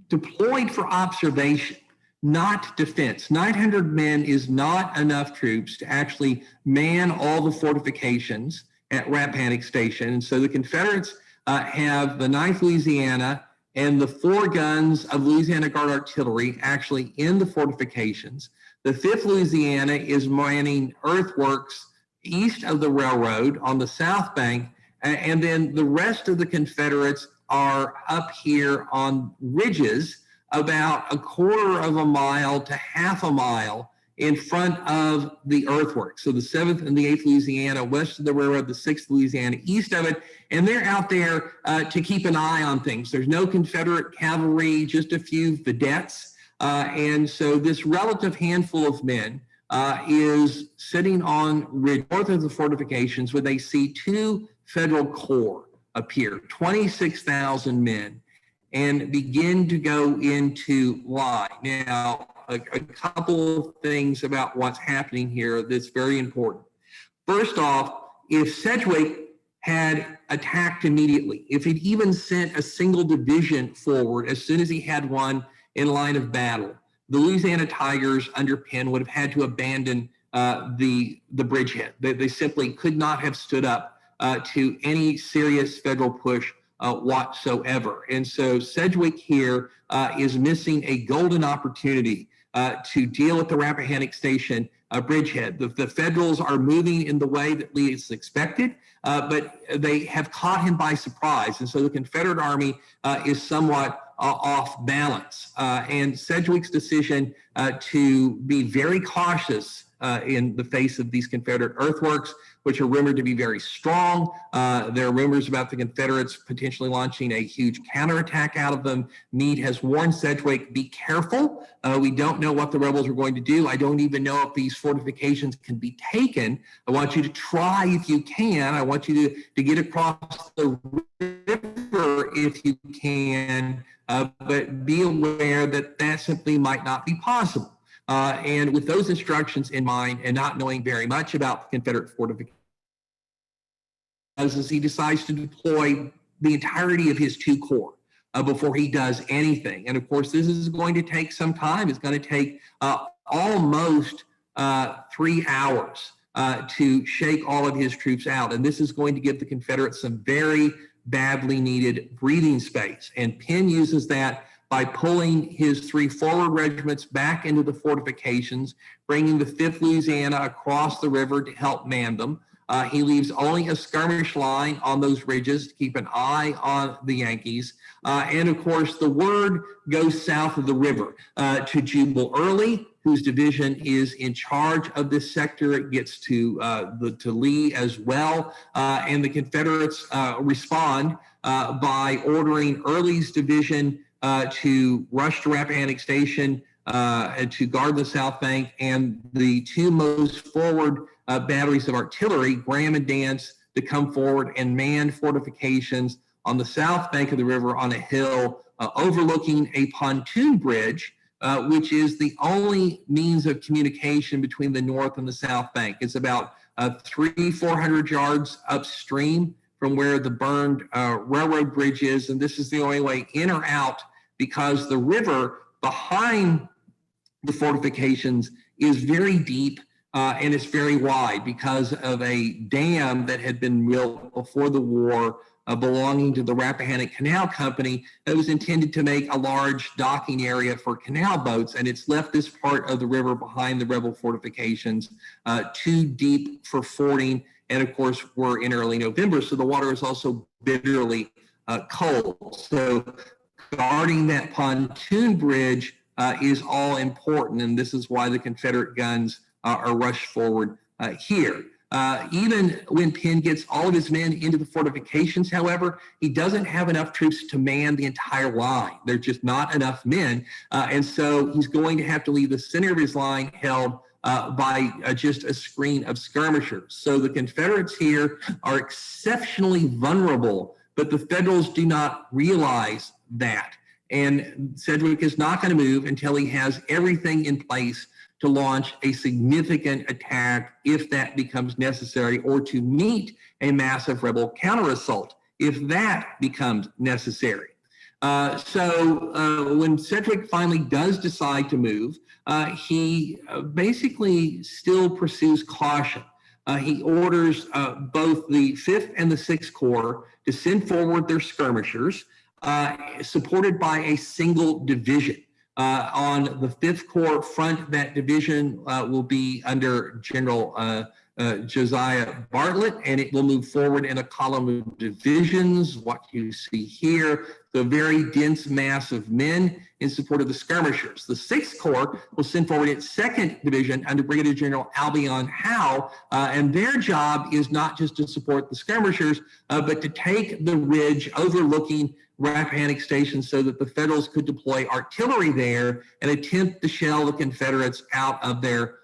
deployed for observation, not defense. 900 men is not enough troops to actually man all the fortifications at Rappahannock Station. And so the Confederates have the 9th Louisiana and the 4 guns of Louisiana Guard artillery actually in the fortifications. The 5th Louisiana is manning earthworks east of the railroad on the south bank, and then the rest of the Confederates are up here on ridges about 1/4 of a mile to half a mile in front of the earthworks. So the 7th and the 8th Louisiana west of the railroad, the 6th Louisiana east of it, and they're out there to keep an eye on things. There's no Confederate cavalry, just a few vedettes. And so this relative handful of men is sitting on ridge north of the fortifications where they see 2 federal corps appear, 26,000 men, and begin to go into line. Now, a couple of things about what's happening here that's very important. First off, if Sedgwick had attacked immediately, if he'd even sent a single division forward as soon as he had one in line of battle, the Louisiana Tigers under Penn would have had to abandon the bridgehead. They simply could not have stood up to any serious federal push whatsoever. And so Sedgwick here is missing a golden opportunity to deal with the Rappahannock Station bridgehead. The Federals are moving in the way that Lee is expected, but they have caught him by surprise. And so the Confederate Army is somewhat off balance. And Sedgwick's decision to be very cautious in the face of these Confederate earthworks, which are rumored to be very strong. There are rumors about the Confederates potentially launching a huge counterattack out of them. Meade has warned Sedgwick, be careful. We don't know what the rebels are going to do. I don't even know if these fortifications can be taken. I want you to try if you can. I want you to get across the river if you can, but be aware that that simply might not be possible. And with those instructions in mind and not knowing very much about the Confederate fortifications, as he decides to deploy the entirety of his 2 corps before he does anything. And of course, this is going to take some time. It's going to take almost 3 hours to shake all of his troops out. And this is going to give the Confederates some very badly needed breathing space. And Penn uses that by pulling his 3 forward regiments back into the fortifications, bringing the 5th Louisiana across the river to help man them. He leaves only a skirmish line on those ridges to keep an eye on the Yankees. And of course, the word goes south of the river to Jubal Early, whose division is in charge of this sector. It gets to Lee as well. And the Confederates respond by ordering Early's division to rush to Rappahannock Station and to guard the South Bank, and the 2 most forward batteries of artillery, Graham and Dance, to come forward and man fortifications on the south bank of the river on a hill overlooking a pontoon bridge, which is the only means of communication between the north and the south bank. It's about 400 yards upstream from where the burned railroad bridge is, and this is the only way in or out, because the river behind the fortifications is very deep and it's very wide because of a dam that had been built before the war belonging to the Rappahannock Canal Company that was intended to make a large docking area for canal boats, and it's left this part of the river behind the rebel fortifications too deep for fording. And of course, we're in early November, so the water is also bitterly cold. So guarding that pontoon bridge is all important, and this is why the Confederate guns are rushed forward here. Even when Penn gets all of his men into the fortifications, however, he doesn't have enough troops to man the entire line. There's just not enough men, and so he's going to have to leave the center of his line held by just a screen of skirmishers. So the Confederates here are exceptionally vulnerable, but the Federals do not realize that. And Sedgwick is not going to move until he has everything in place to launch a significant attack if that becomes necessary, or to meet a massive rebel counterassault if that becomes necessary. So when Sedgwick finally does decide to move, he basically still pursues caution. He orders both the 5th and the 6th Corps to send forward their skirmishers, supported by a single division. On the 5th Corps front, that division will be under General Josiah Bartlett, and it will move forward in a column of divisions, what you see here, the very dense mass of men in support of the skirmishers. The 6th Corps will send forward its 2nd Division under Brigadier General Albion Howe, and their job is not just to support the skirmishers, but to take the ridge overlooking Rappahannock Station so that the Federals could deploy artillery there and attempt to shell the Confederates out of their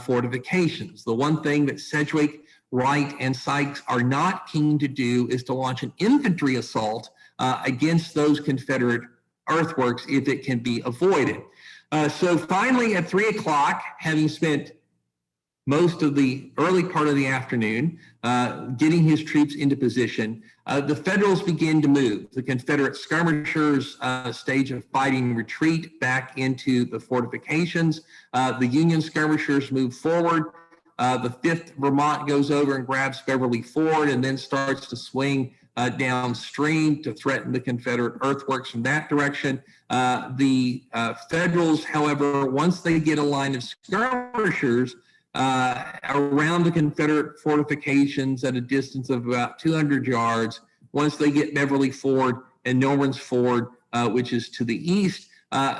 fortifications. The one thing that Sedgwick, Wright, and Sykes are not keen to do is to launch an infantry assault against those Confederate earthworks if it can be avoided. So finally, at 3 o'clock, having spent most of the early part of the afternoon, getting his troops into position. The Federals begin to move. The Confederate skirmishers stage a fighting retreat back into the fortifications. The Union skirmishers move forward. The 5th Vermont goes over and grabs Beverly Ford and then starts to swing downstream to threaten the Confederate earthworks from that direction. The Federals, however, once they get a line of skirmishers around the Confederate fortifications at a distance of about 200 yards, once they get Beverly Ford and Norman's Ford, which is to the east,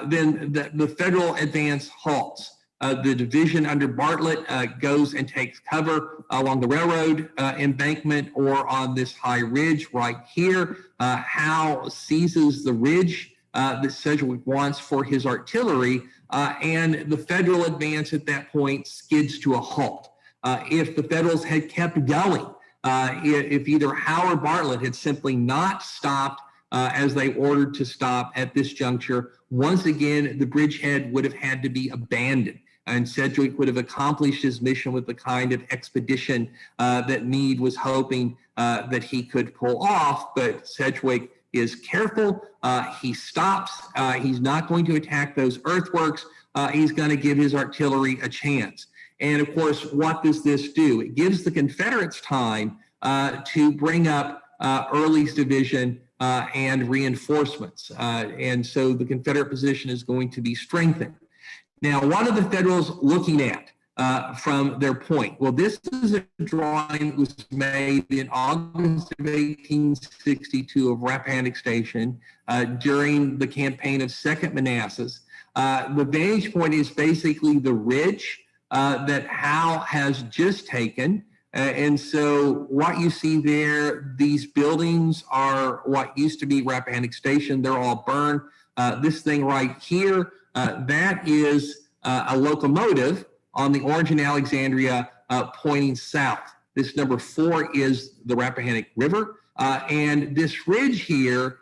then the Federal advance halts. The division under Bartlett goes and takes cover along the railroad embankment or on this high ridge right here. Howe seizes the ridge that Sedgwick wants for his artillery, and the Federal advance at that point skids to a halt. If the Federals had kept going, if either Howe or Bartlett had simply not stopped as they ordered to stop at this juncture, once again, the bridgehead would have had to be abandoned. And Sedgwick would have accomplished his mission with the kind of expedition that Meade was hoping that he could pull off. But Sedgwick is careful. He stops. He's not going to attack those earthworks. He's going to give his artillery a chance. And of course, what does this do? It gives the Confederates time to bring up Early's division and reinforcements. And so the Confederate position is going to be strengthened. Now, what are the Federals looking at from their point? Well, this is a drawing that was made in August of 1862 of Rappahannock Station during the campaign of Second Manassas. The vantage point is basically the ridge that Howe has just taken. And so what you see there, these buildings are what used to be Rappahannock Station. They're all burned. This thing right here, that is a locomotive on the Orange and Alexandria pointing south. This number 4 is the Rappahannock River. And this ridge here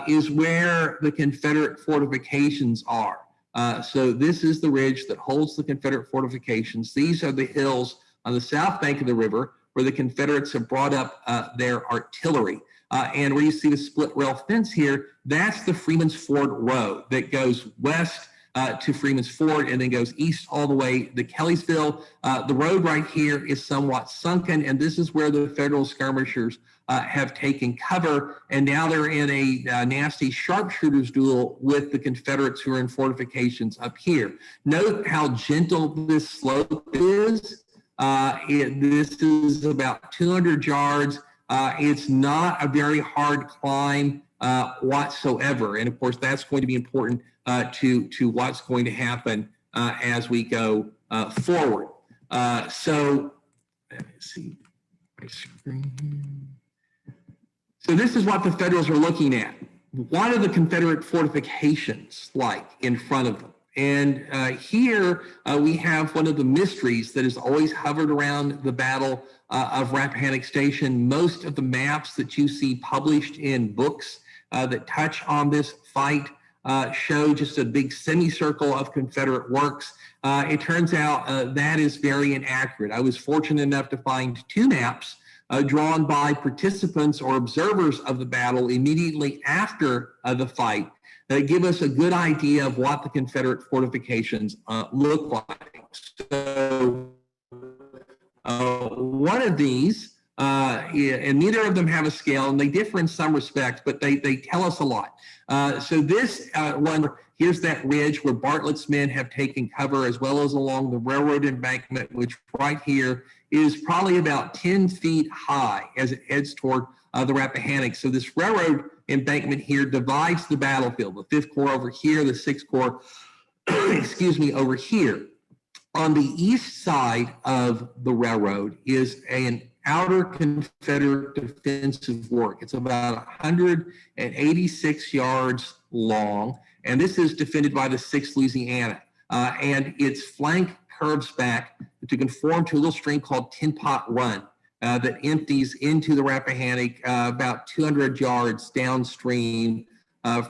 is where the Confederate fortifications are. So this is the ridge that holds the Confederate fortifications. These are the hills on the south bank of the river where the Confederates have brought up their artillery. And where you see the split rail fence here, that's the Freeman's Ford Road that goes west to Freeman's Ford and then goes east all the way to Kellysville. The road right here is somewhat sunken, and this is where the Federal skirmishers have taken cover, and now they're in a nasty sharpshooters duel with the Confederates who are in fortifications up here. Note how gentle this slope is. This is about 200 yards. It's not a very hard climb whatsoever. And of course, that's going to be important to what's going to happen as we go forward. So let me see my screen here. So this is what the Federals are looking at. What are the Confederate fortifications like in front of them? And here we have one of the mysteries that has always hovered around the Battle of Rappahannock Station. Most of the maps that you see published in books that touch on this fight show just a big semicircle of Confederate works. It turns out that is very inaccurate. I was fortunate enough to find 2 maps drawn by participants or observers of the battle immediately after the fight that give us a good idea of what the Confederate fortifications look like. So one of these, and neither of them have a scale, and they differ in some respects, but they tell us a lot. So this one, here's that ridge where Bartlett's men have taken cover, as well as along the railroad embankment, which right here is probably about 10 feet high as it heads toward the Rappahannock. So this railroad embankment here divides the battlefield. The 5th Corps over here, the 6th Corps, excuse me, over here. On the east side of the railroad is an outer Confederate defensive work. It's about 186 yards long, and this is defended by the 6th Louisiana. And its flank curves back to conform to a little stream called Tin Pot Run that empties into the Rappahannock about 200 yards downstream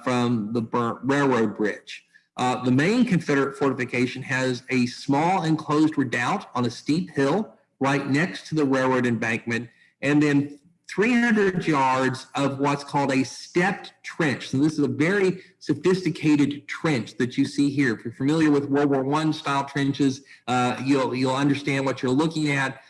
from the burnt railroad bridge. The main Confederate fortification has a small enclosed redoubt on a steep hill right next to the railroad embankment, and then 300 yards of what's called a stepped trench. So this is a very sophisticated trench that you see here. If you're familiar with World War I style trenches, you'll understand what you're looking at.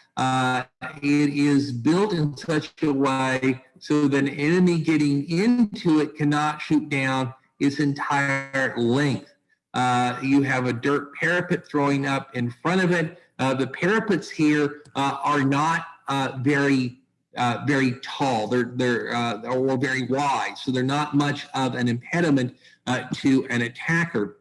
It is built in such a way so that an enemy getting into it cannot shoot down its entire length. You have a dirt parapet throwing up in front of it. The parapets here are not very tall. They're or very wide, so they're not much of an impediment to an attacker.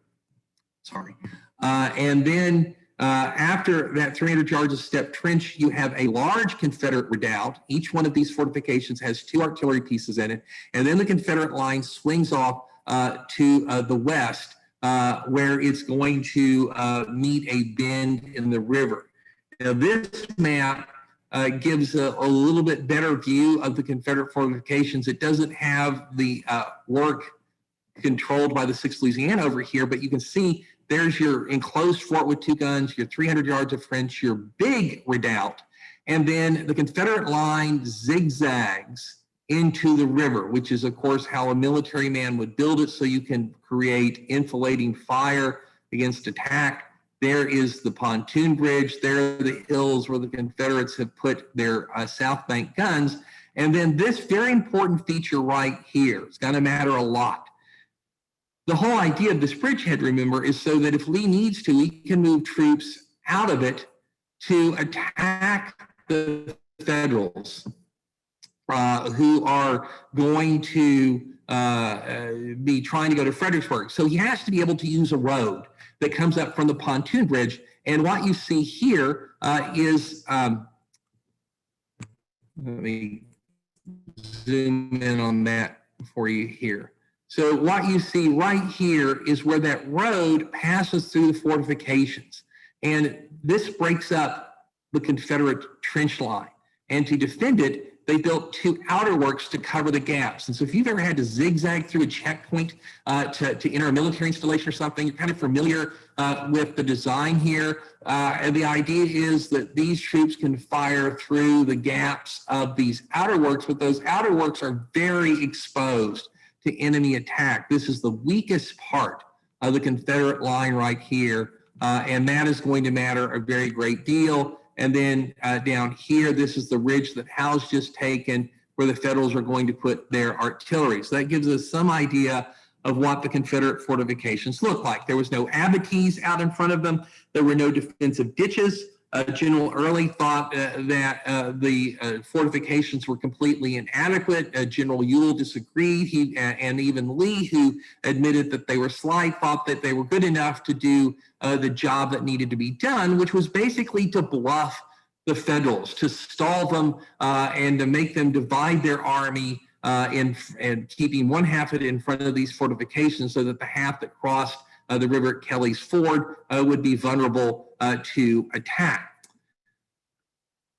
Sorry. And then after that 300 yards of step trench, you have a large Confederate redoubt. Each one of these fortifications has 2 artillery pieces in it. And then the Confederate line swings off to the west, where it's going to meet a bend in the river. Now, this map gives a little bit better view of the Confederate fortifications. It doesn't have the work controlled by the 6th Louisiana over here, but you can see there's your enclosed fort with 2 guns, your 300 yards of French, your big redoubt, and then the Confederate line zigzags into the river, which is, of course, how a military man would build it, so you can create enfilading fire against attack. There is the pontoon bridge. There are the hills where the Confederates have put their South Bank guns. And then this very important feature right here, it's going to matter a lot. The whole idea of this bridgehead, remember, is so that if Lee needs to, he can move troops out of it to attack the Federals who are going to be trying to go to Fredericksburg. So he has to be able to use a road that comes up from the pontoon bridge. And what you see here is, let me zoom in on that for you here. So what you see right here is where that road passes through the fortifications. And this breaks up the Confederate trench line. And to defend it, they built 2 outer works to cover the gaps. And so if you've ever had to zigzag through a checkpoint to enter a military installation or something, you're kind of familiar with the design here. And the idea is that these troops can fire through the gaps of these outer works, but those outer works are very exposed to enemy attack. This is the weakest part of the Confederate line right here, and that is going to matter a very great deal. And then down here, this is the ridge that Howe's just taken, where the Federals are going to put their artillery. So that gives us some idea of what the Confederate fortifications look like. There was no abatis out in front of them. There were no defensive ditches. General Early thought that the fortifications were completely inadequate. General Ewell disagreed. And even Lee, who admitted that they were slight, thought that they were good enough to do the job that needed to be done, which was basically to bluff the Federals, to stall them and to make them divide their army and keeping one half of it in front of these fortifications so that the half that crossed the river at Kelly's Ford would be vulnerable to attack.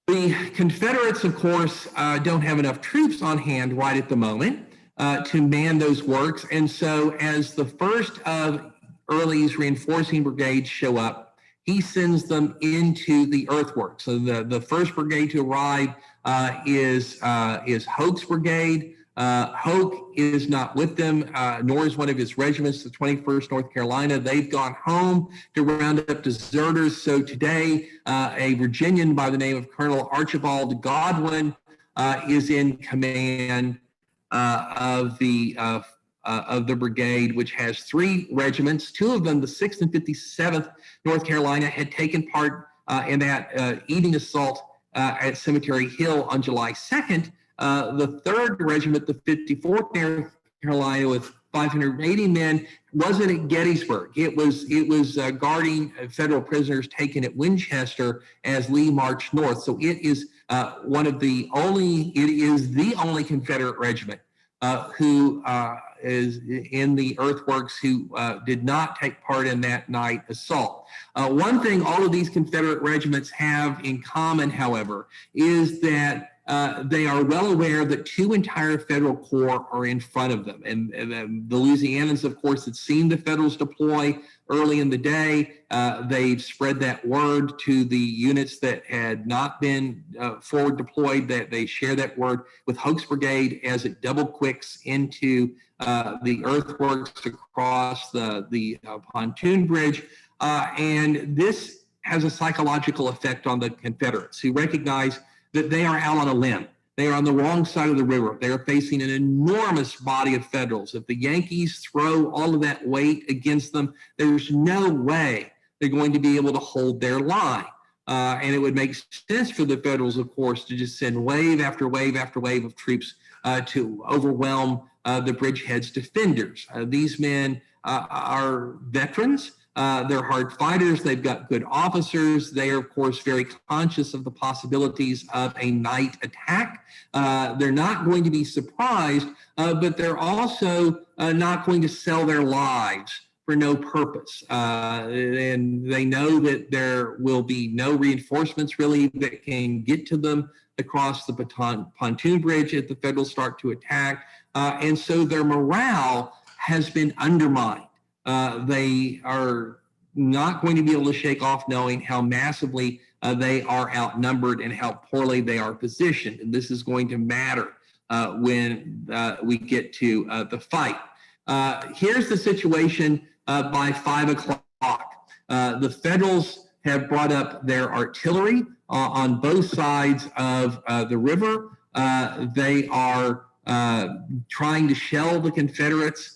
The Confederates, of course, don't have enough troops on hand right at the moment to man those works. And so as the first of Early's reinforcing brigades show up, he sends them into the earthworks. So the first brigade to arrive is Hoke's brigade. Hoke is not with them, nor is one of his regiments, the 21st North Carolina. They've gone home to round up deserters. So today, a Virginian by the name of Colonel Archibald Godwin is in command of the brigade, which has 3 regiments. 2 of them, the 6th and 57th North Carolina, had taken part in that evening assault at Cemetery Hill on July 2nd. The 3rd Regiment, the 54th North Carolina, with 580 men, wasn't at Gettysburg. It was guarding Federal prisoners taken at Winchester as Lee marched north. So it is the only Confederate regiment who is in the earthworks who did not take part in that night assault. One thing all of these Confederate regiments have in common, however, is that they are well aware that two entire federal corps are in front of them. And the Louisianans, of course, had seen the Federals deploy early in the day. They've spread that word to the units that had not been forward deployed, that they share that word with Hoke's Brigade as it double quicks into the earthworks across the pontoon bridge. And this has a psychological effect on the Confederates, who recognize that they are out on a limb. They are on the wrong side of the river. They are facing an enormous body of Federals. If the Yankees throw all of that weight against them, there's no way they're going to be able to hold their line. And it would make sense for the Federals, of course, to just send wave after wave after wave of troops to overwhelm the bridgehead's defenders. These men are veterans. They're hard fighters. They've got good officers. They are, of course, very conscious of the possibilities of a night attack. They're not going to be surprised, but they're also not going to sell their lives for no purpose. And they know that there will be no reinforcements really that can get to them across the pontoon bridge if the Federals start to attack. And so their morale has been undermined. They are not going to be able to shake off knowing how massively they are outnumbered and how poorly they are positioned. And this is going to matter when we get to the fight. Here's the situation by 5 o'clock. The Federals have brought up their artillery on both sides of the river. They are trying to shell the Confederates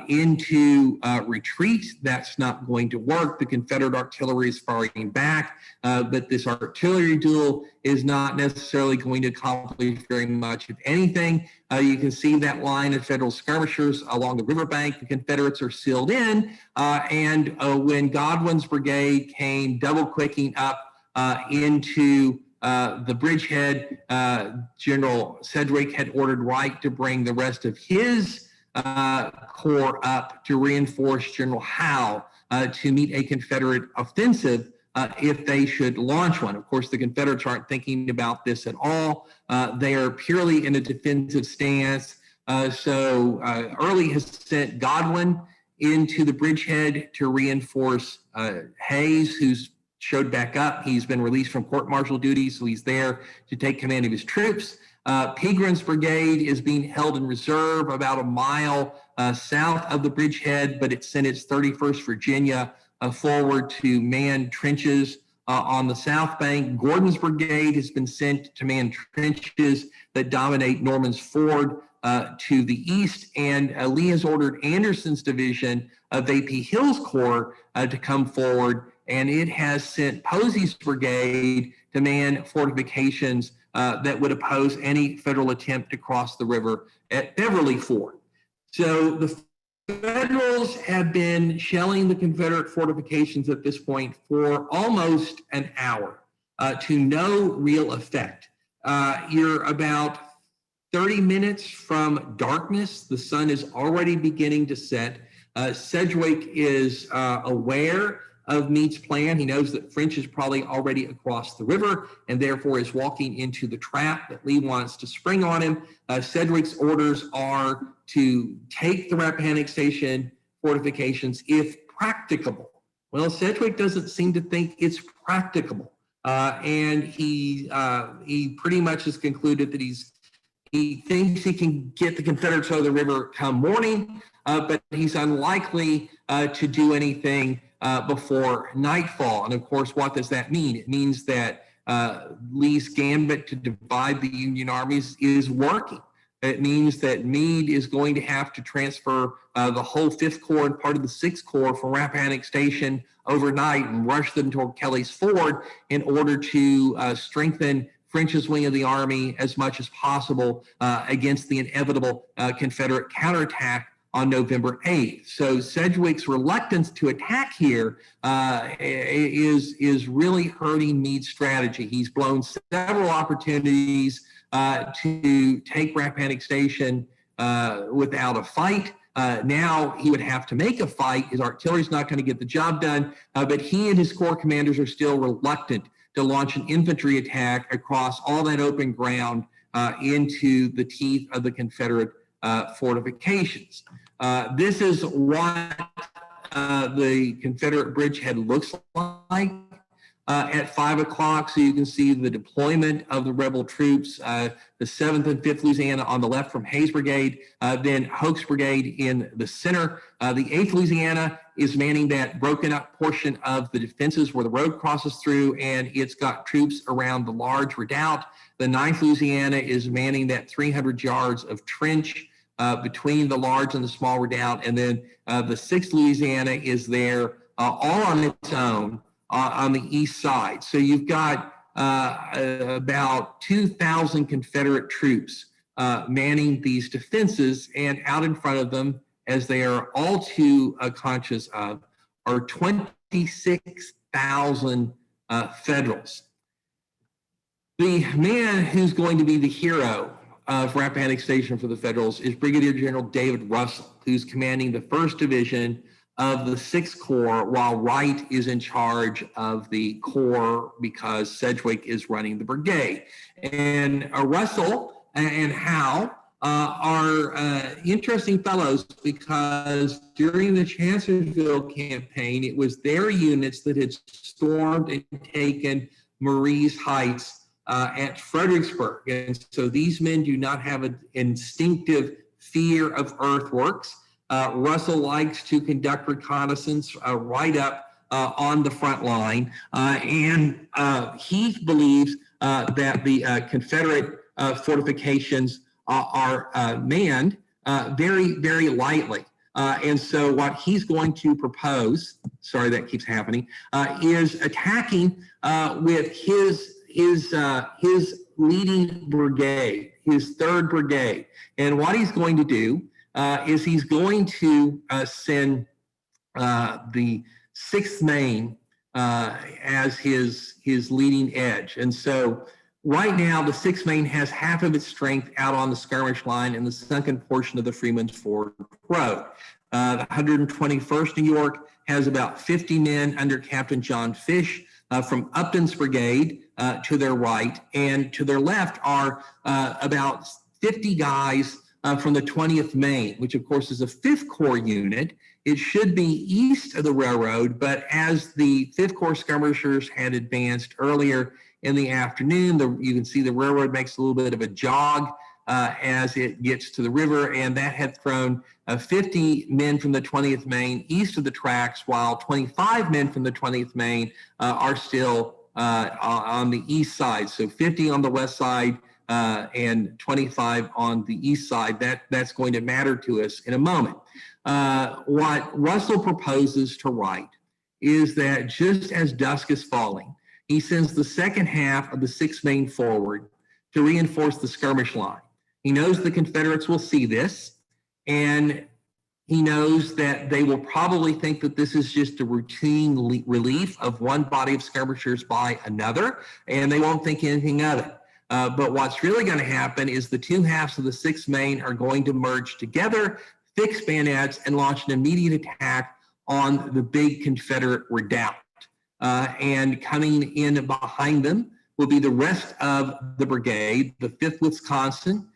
into retreat. That's not going to work. The Confederate artillery is firing back, but this artillery duel is not necessarily going to accomplish very much, if anything. You can see that line of Federal skirmishers along the riverbank. The Confederates are sealed in, and when Godwin's brigade came double quicking up into the bridgehead, General Sedgwick had ordered Wright to bring the rest of his corps up to reinforce General Howe to meet a Confederate offensive if they should launch one. Of course, the Confederates aren't thinking about this at all. They are purely in a defensive stance. So Early has sent Godwin into the bridgehead to reinforce Hayes, who's showed back up. He's been released from court-martial duty, so he's there to take command of his troops. Pegram's brigade is being held in reserve about a mile south of the bridgehead, but it sent its 31st Virginia forward to man trenches on the south bank. Gordon's brigade has been sent to man trenches that dominate Norman's Ford to the east, and Lee has ordered Anderson's division of A.P. Hill's corps to come forward, and it has sent Posey's brigade to man fortifications that would oppose any Federal attempt to cross the river at Beverly Ford. So the Federals have been shelling the Confederate fortifications at this point for almost an hour to no real effect. You're about 30 minutes from darkness. The sun is already beginning to set. Sedgwick is aware of Meade's plan. He knows that French is probably already across the river and therefore is walking into the trap that Lee wants to spring on him. Sedgwick's orders are to take the Rappahannock Station fortifications if practicable. Well, Sedgwick doesn't seem to think it's practicable. And he pretty much has concluded that he thinks he can get the Confederates out of the river come morning, but he's unlikely to do anything before nightfall. And of course, what does that mean? It means that Lee's gambit to divide the Union armies is working. It means that Meade is going to have to transfer the whole 5th Corps and part of the 6th Corps from Rappahannock Station overnight and rush them toward Kelly's Ford in order to strengthen French's wing of the army as much as possible against the inevitable Confederate counterattack on November 8th. So Sedgwick's reluctance to attack here is really hurting Meade's strategy. He's blown several opportunities to take Rappahannock Station without a fight. Now he would have to make a fight. His artillery's not going to get the job done, but he and his corps commanders are still reluctant to launch an infantry attack across all that open ground into the teeth of the Confederate fortifications. This is what the Confederate bridgehead looks like at 5 o'clock. So you can see the deployment of the rebel troops, the 7th and 5th Louisiana on the left from Hayes Brigade, then Hoke's Brigade in the center. The 8th Louisiana is manning that broken up portion of the defenses where the road crosses through, and it's got troops around the large redoubt. The 9th Louisiana is manning that 300 yards of trench between the large and the small redoubt. And then the 6th Louisiana is there all on its own on the east side. So you've got about 2,000 Confederate troops manning these defenses, and out in front of them, as they are all too conscious of, are 26,000 Federals. The man who's going to be the hero of Rappahannock Station for the Federals is Brigadier General David Russell, who's commanding the 1st Division of the 6th Corps, while Wright is in charge of the Corps because Sedgwick is running the brigade. And Russell and Howe are interesting fellows, because during the Chancellorsville campaign, it was their units that had stormed and taken Marie's Heights at Fredericksburg. And so these men do not have an instinctive fear of earthworks. Russell likes to conduct reconnaissance right up on the front line. And he believes that the Confederate fortifications are manned very, very lightly. And so what he's going to propose, sorry that keeps happening, is attacking with his leading brigade, his 3rd Brigade. And what he's going to do is he's going to send the 6th Maine as his leading edge. And so right now, the 6th Maine has half of its strength out on the skirmish line in the sunken portion of the Freeman's Ford Road. The 121st New York has about 50 men under Captain John Fish from Upton's brigade to their right, and to their left are about 50 guys from the 20th Maine, which of course is a 5th Corps unit. It should be east of the railroad, but as the 5th Corps skirmishers had advanced earlier in the afternoon, you can see the railroad makes a little bit of a jog as it gets to the river, and that had thrown 50 men from the 20th Maine east of the tracks, while 25 men from the 20th Maine are still on the east side. So 50 on the west side and 25 on the east side. That's going to matter to us in a moment. What Russell proposes to Wright is that just as dusk is falling, he sends the second half of the 6th Maine forward to reinforce the skirmish line. He knows the Confederates will see this, and he knows that they will probably think that this is just a routine relief of one body of skirmishers by another, and they won't think anything of it. But what's really going to happen is the two halves of the 6th Maine are going to merge together, fix bayonets, and launch an immediate attack on the big Confederate redoubt. And coming in behind them will be the rest of the brigade, the 5th Wisconsin,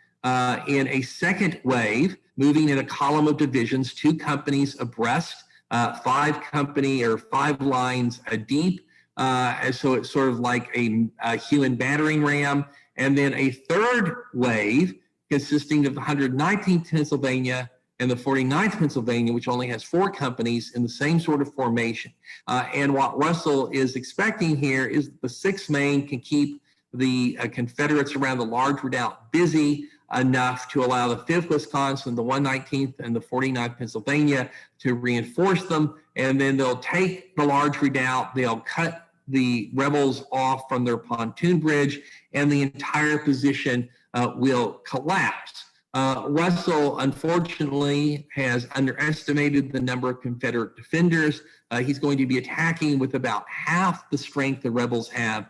in a second wave, moving in a column of divisions, 2 companies abreast, 5 lines deep. So it's sort of like a human battering ram. And then a 3rd wave consisting of the 119th Pennsylvania and the 49th Pennsylvania, which only has 4 companies in the same sort of formation. And what Russell is expecting here is that the 6th Maine can keep the Confederates around the large redoubt busy enough to allow the 5th Wisconsin, the 119th, and the 49th Pennsylvania to reinforce them. And then they'll take the large redoubt, they'll cut the rebels off from their pontoon bridge, and the entire position will collapse. Russell, unfortunately, has underestimated the number of Confederate defenders. He's going to be attacking with about half the strength the rebels have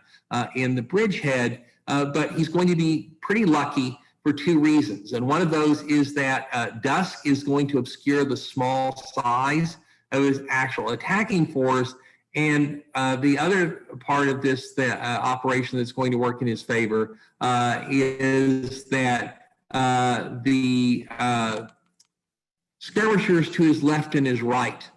in the bridgehead, but he's going to be pretty lucky for 2 reasons. And one of those is that dusk is going to obscure the small size of his actual attacking force. And the other part of this operation that's going to work in his favor is that the skirmishers to his left and his right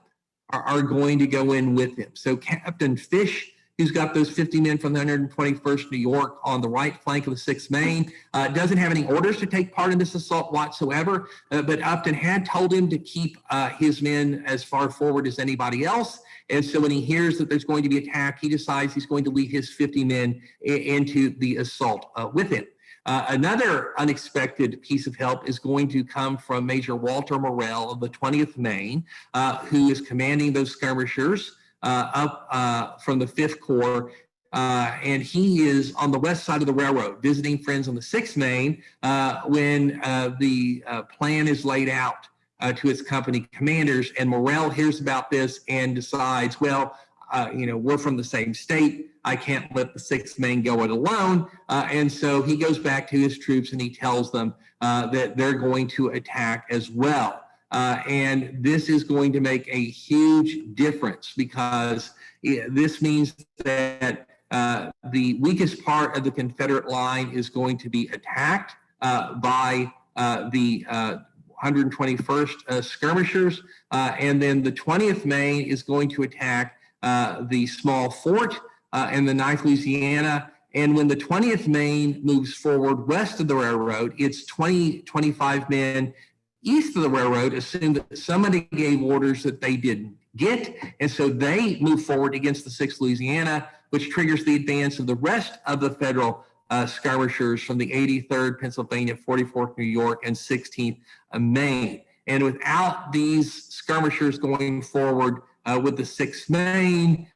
are going to go in with him. So Captain Fish, who's got those 50 men from the 121st New York on the right flank of the 6th Maine, doesn't have any orders to take part in this assault whatsoever, but Upton had told him to keep his men as far forward as anybody else. And so when he hears that there's going to be attack, he decides he's going to lead his 50 men into the assault with him. Another unexpected piece of help is going to come from Major Walter Morrell of the 20th Maine, who is commanding those skirmishers up from the 5th Corps. And he is on the west side of the railroad visiting friends on the 6th Maine when the plan is laid out to its company commanders. And Morrell hears about this and decides, well, we're from the same state. I can't let the 6th Maine go it alone. And so he goes back to his troops and he tells them that they're going to attack as well. And this is going to make a huge difference because this means that the weakest part of the Confederate line is going to be attacked by the 121st skirmishers. And then the 20th Maine is going to attack the small fort and the 9th Louisiana. And when the 20th Maine moves forward west of the railroad, it's 25 men east of the railroad assume that somebody gave orders that they didn't get. And so they move forward against the 6th Louisiana, which triggers the advance of the rest of the Federal skirmishers from the 83rd Pennsylvania, 44th New York, and 16th Maine. And without these skirmishers going forward with the 6th Maine,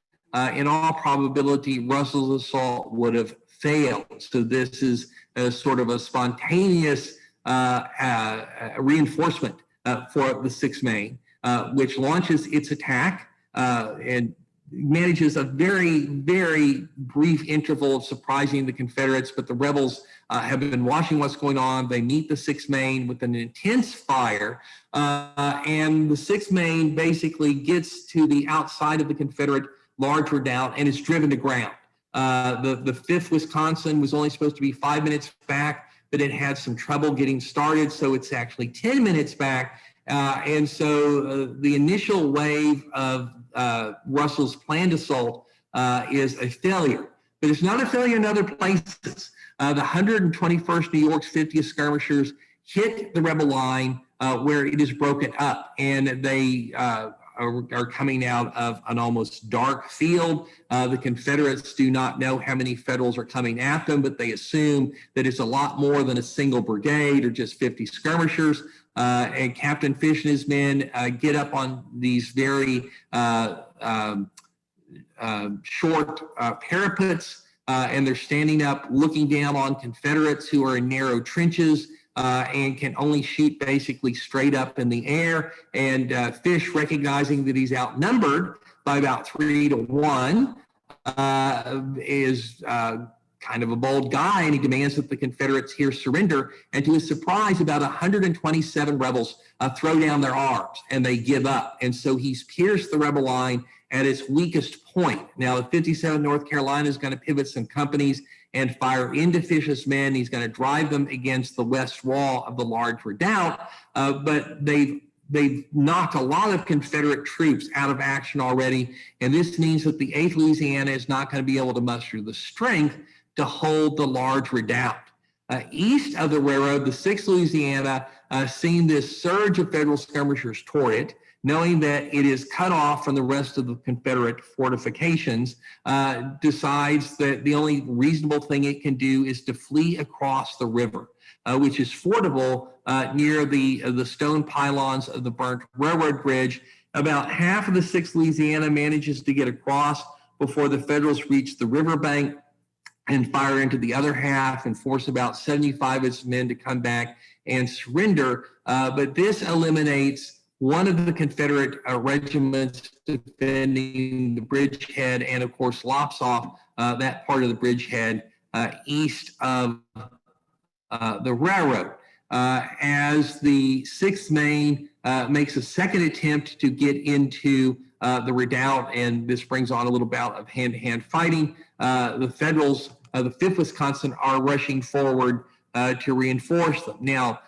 in all probability, Russell's assault would have failed. So this is sort of a spontaneous reinforcement for the 6th Maine, which launches its attack and manages a very, very brief interval of surprising the Confederates, but the rebels have been watching what's going on. They meet the 6th Maine with an intense fire, and the 6th Maine basically gets to the outside of the Confederate large redoubt and is driven to ground. The 5th Wisconsin was only supposed to be 5 minutes back, but it had some trouble getting started, so it's actually 10 minutes back. And so the initial wave of Russell's planned assault is a failure, but it's not a failure in other places. The 121st New York's 50th skirmishers hit the rebel line where it is broken up, and they are coming out of an almost dark field. The Confederates do not know how many Federals are coming at them, but they assume that it's a lot more than a single brigade or just 50 skirmishers. And Captain Fish and his men get up on these very short parapets, and they're standing up looking down on Confederates who are in narrow trenches and can only shoot basically straight up in the air. And Fish, recognizing that he's outnumbered by about 3 to 1, is kind of a bold guy, and he demands that the Confederates here surrender. And to his surprise, about 127 rebels throw down their arms and they give up. And so he's pierced the rebel line at its weakest point. Now, the 57th North Carolina is going to pivot some companies and fire into Fish's men. He's going to drive them against the west wall of the large redoubt, but they've knocked a lot of Confederate troops out of action already, and this means that the 8th Louisiana is not going to be able to muster the strength to hold the large redoubt. East of the railroad, the 6th Louisiana, seeing this surge of Federal skirmishers toward it, knowing that it is cut off from the rest of the Confederate fortifications, decides that the only reasonable thing it can do is to flee across the river, which is fordable near the stone pylons of the burnt railroad bridge. About half of the 6th Louisiana manages to get across before the Federals reach the riverbank and fire into the other half and force about 75 of its men to come back and surrender. But this eliminates one of the Confederate regiments defending the bridgehead, and of course lops off that part of the bridgehead east of the railroad. As the 6th Maine makes a second attempt to get into the redoubt, and this brings on a little bout of hand-to-hand fighting. The Federals, the 5th Wisconsin, are rushing forward to reinforce them. Now,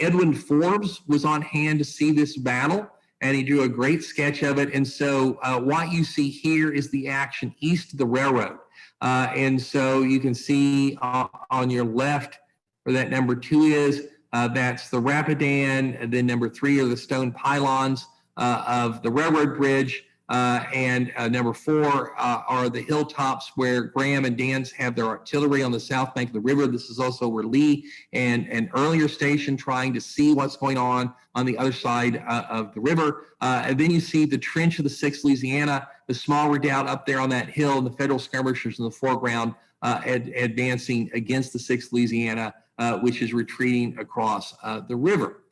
Edwin Forbes was on hand to see this battle, and he drew a great sketch of it. And so what you see here is the action east of the railroad. And so you can see on your left where that number 2 is, that's the Rapidan, and then number 3 are the stone pylons of the railroad bridge, and number 4 are the hilltops where Graham and Dans have their artillery on the south bank of the river. This is also where Lee and an earlier station trying to see what's going on the other side of the river. And then you see the trench of the 6th Louisiana, the small redoubt up there on that hill, and the Federal skirmishers in the foreground advancing against the 6th Louisiana, which is retreating across the river.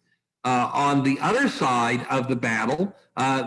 On the other side of the battle,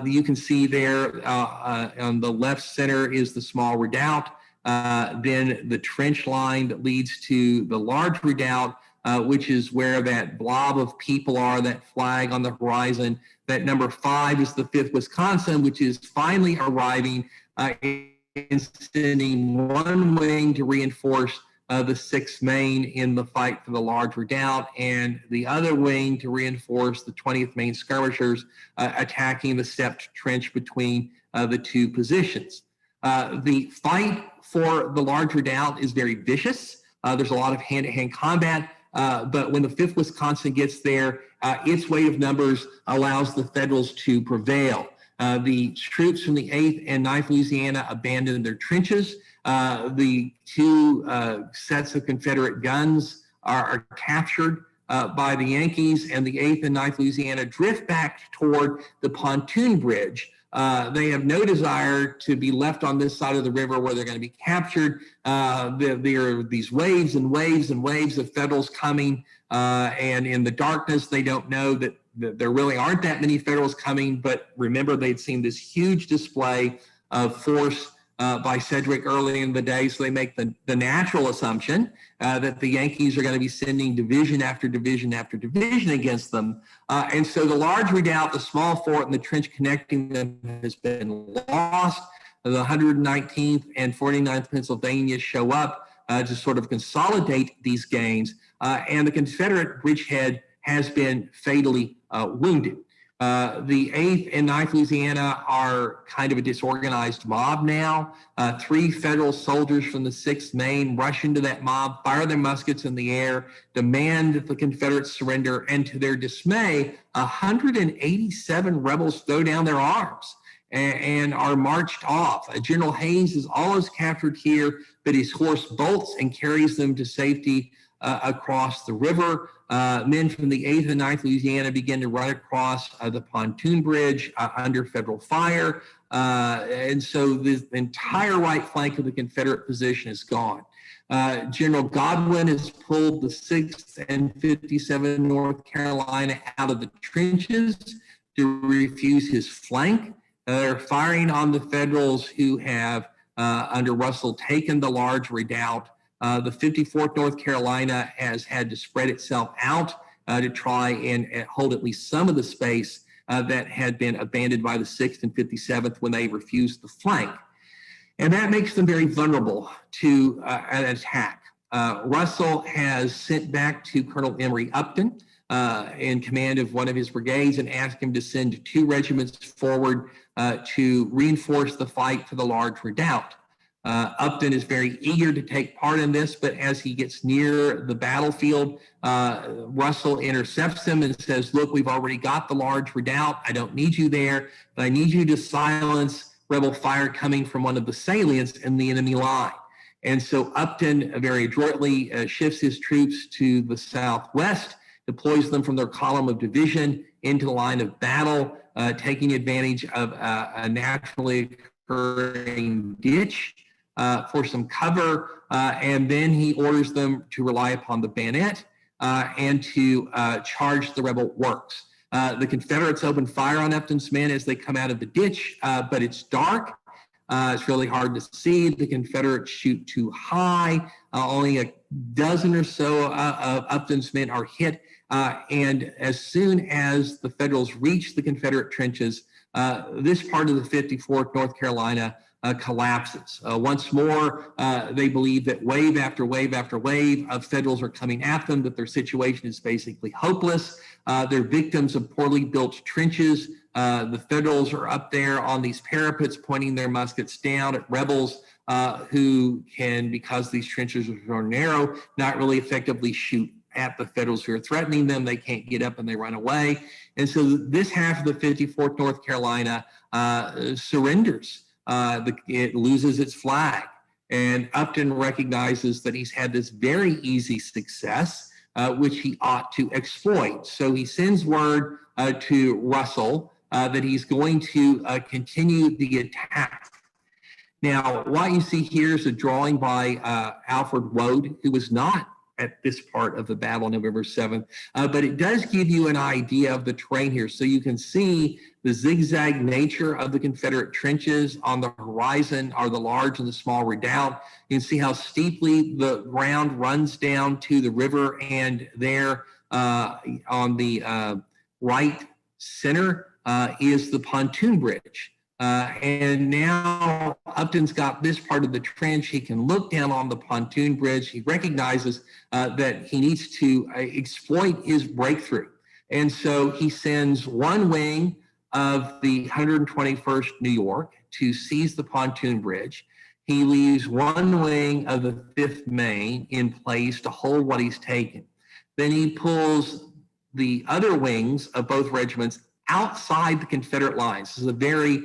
you can see there on the left center is the small redoubt, then the trench line that leads to the large redoubt, which is where that blob of people are, that flag on the horizon. That number 5 is the 5th Wisconsin, which is finally arriving and sending one wing to reinforce the 6th Maine in the fight for the large redoubt, and the other wing to reinforce the 20th Maine skirmishers attacking the stepped trench between the two positions. The fight for the large redoubt is very vicious. There's a lot of hand-to-hand combat, but when the 5th Wisconsin gets there, its weight of numbers allows the Federals to prevail. The troops from the 8th and 9th Louisiana abandoned their trenches. The 2 sets of Confederate guns are captured by the Yankees, and the 8th and 9th Louisiana drift back toward the pontoon bridge. They have no desire to be left on this side of the river where they're going to be captured. There are these waves and waves and waves of Federals coming, and in the darkness, they don't know that there really aren't that many Federals coming, but remember, they'd seen this huge display of force by Sedgwick early in the day, so they make the natural assumption that the Yankees are going to be sending division after division after division against them. And so the large redoubt, the small fort, and the trench connecting them has been lost. The 119th and 49th Pennsylvania show up to sort of consolidate these gains, and the Confederate bridgehead has been fatally wounded. The 8th and 9th Louisiana are kind of a disorganized mob now. 3 Federal soldiers from the 6th Maine rush into that mob, fire their muskets in the air, demand that the Confederates surrender, and to their dismay, 187 rebels throw down their arms and are marched off. General Hayes is almost captured here, but his horse bolts and carries them to safety across the river. Men from the 8th and 9th Louisiana begin to run across the pontoon bridge under Federal fire. And so the entire right flank of the Confederate position is gone. General Godwin has pulled the 6th and 57 North Carolina out of the trenches to refuse his flank. They're firing on the Federals who have, under Russell, taken the large redoubt. The 54th North Carolina has had to spread itself out to try and hold at least some of the space that had been abandoned by the 6th and 57th when they refused the flank. And that makes them very vulnerable to an attack. Russell has sent back to Colonel Emory Upton in command of one of his brigades and asked him to send 2 regiments forward to reinforce the fight for the large redoubt. Upton is very eager to take part in this, but as he gets near the battlefield, Russell intercepts him and says, look, we've already got the large redoubt. I don't need you there, but I need you to silence rebel fire coming from one of the salients in the enemy line. And so Upton very adroitly shifts his troops to the southwest, deploys them from their column of division into the line of battle, taking advantage of a naturally occurring ditch for some cover, and then he orders them to rely upon the bayonet and to charge the rebel works. The Confederates open fire on Upton's men as they come out of the ditch, but it's dark. It's really hard to see. The Confederates shoot too high. Only a dozen or so of Upton's men are hit. And as soon as the Federals reach the Confederate trenches, this part of the 54th North Carolina collapses. Once more, they believe that wave after wave after wave of Federals are coming at them, that their situation is basically hopeless. They're victims of poorly built trenches. The Federals are up there on these parapets pointing their muskets down at rebels who can, because these trenches are narrow, not really effectively shoot at the Federals who are threatening them. They can't get up and they run away. And so this half of the 54th North Carolina surrenders. It loses its flag. And Upton recognizes that he's had this very easy success, which he ought to exploit. So he sends word to Russell that he's going to continue the attack. Now, what you see here is a drawing by Alfred Wood, who was not at this part of the battle on November 7th, but it does give you an idea of the terrain here. So you can see the zigzag nature of the Confederate trenches. On the horizon are the large and the small redoubt. You can see how steeply the ground runs down to the river, and there on the right center is the pontoon bridge. And now Upton's got this part of the trench. He can look down on the pontoon bridge. He recognizes that he needs to exploit his breakthrough. And so he sends one wing of the 121st New York to seize the pontoon bridge. He leaves one wing of the 5th Maine in place to hold what he's taken. Then he pulls the other wings of both regiments outside the Confederate lines. This is a very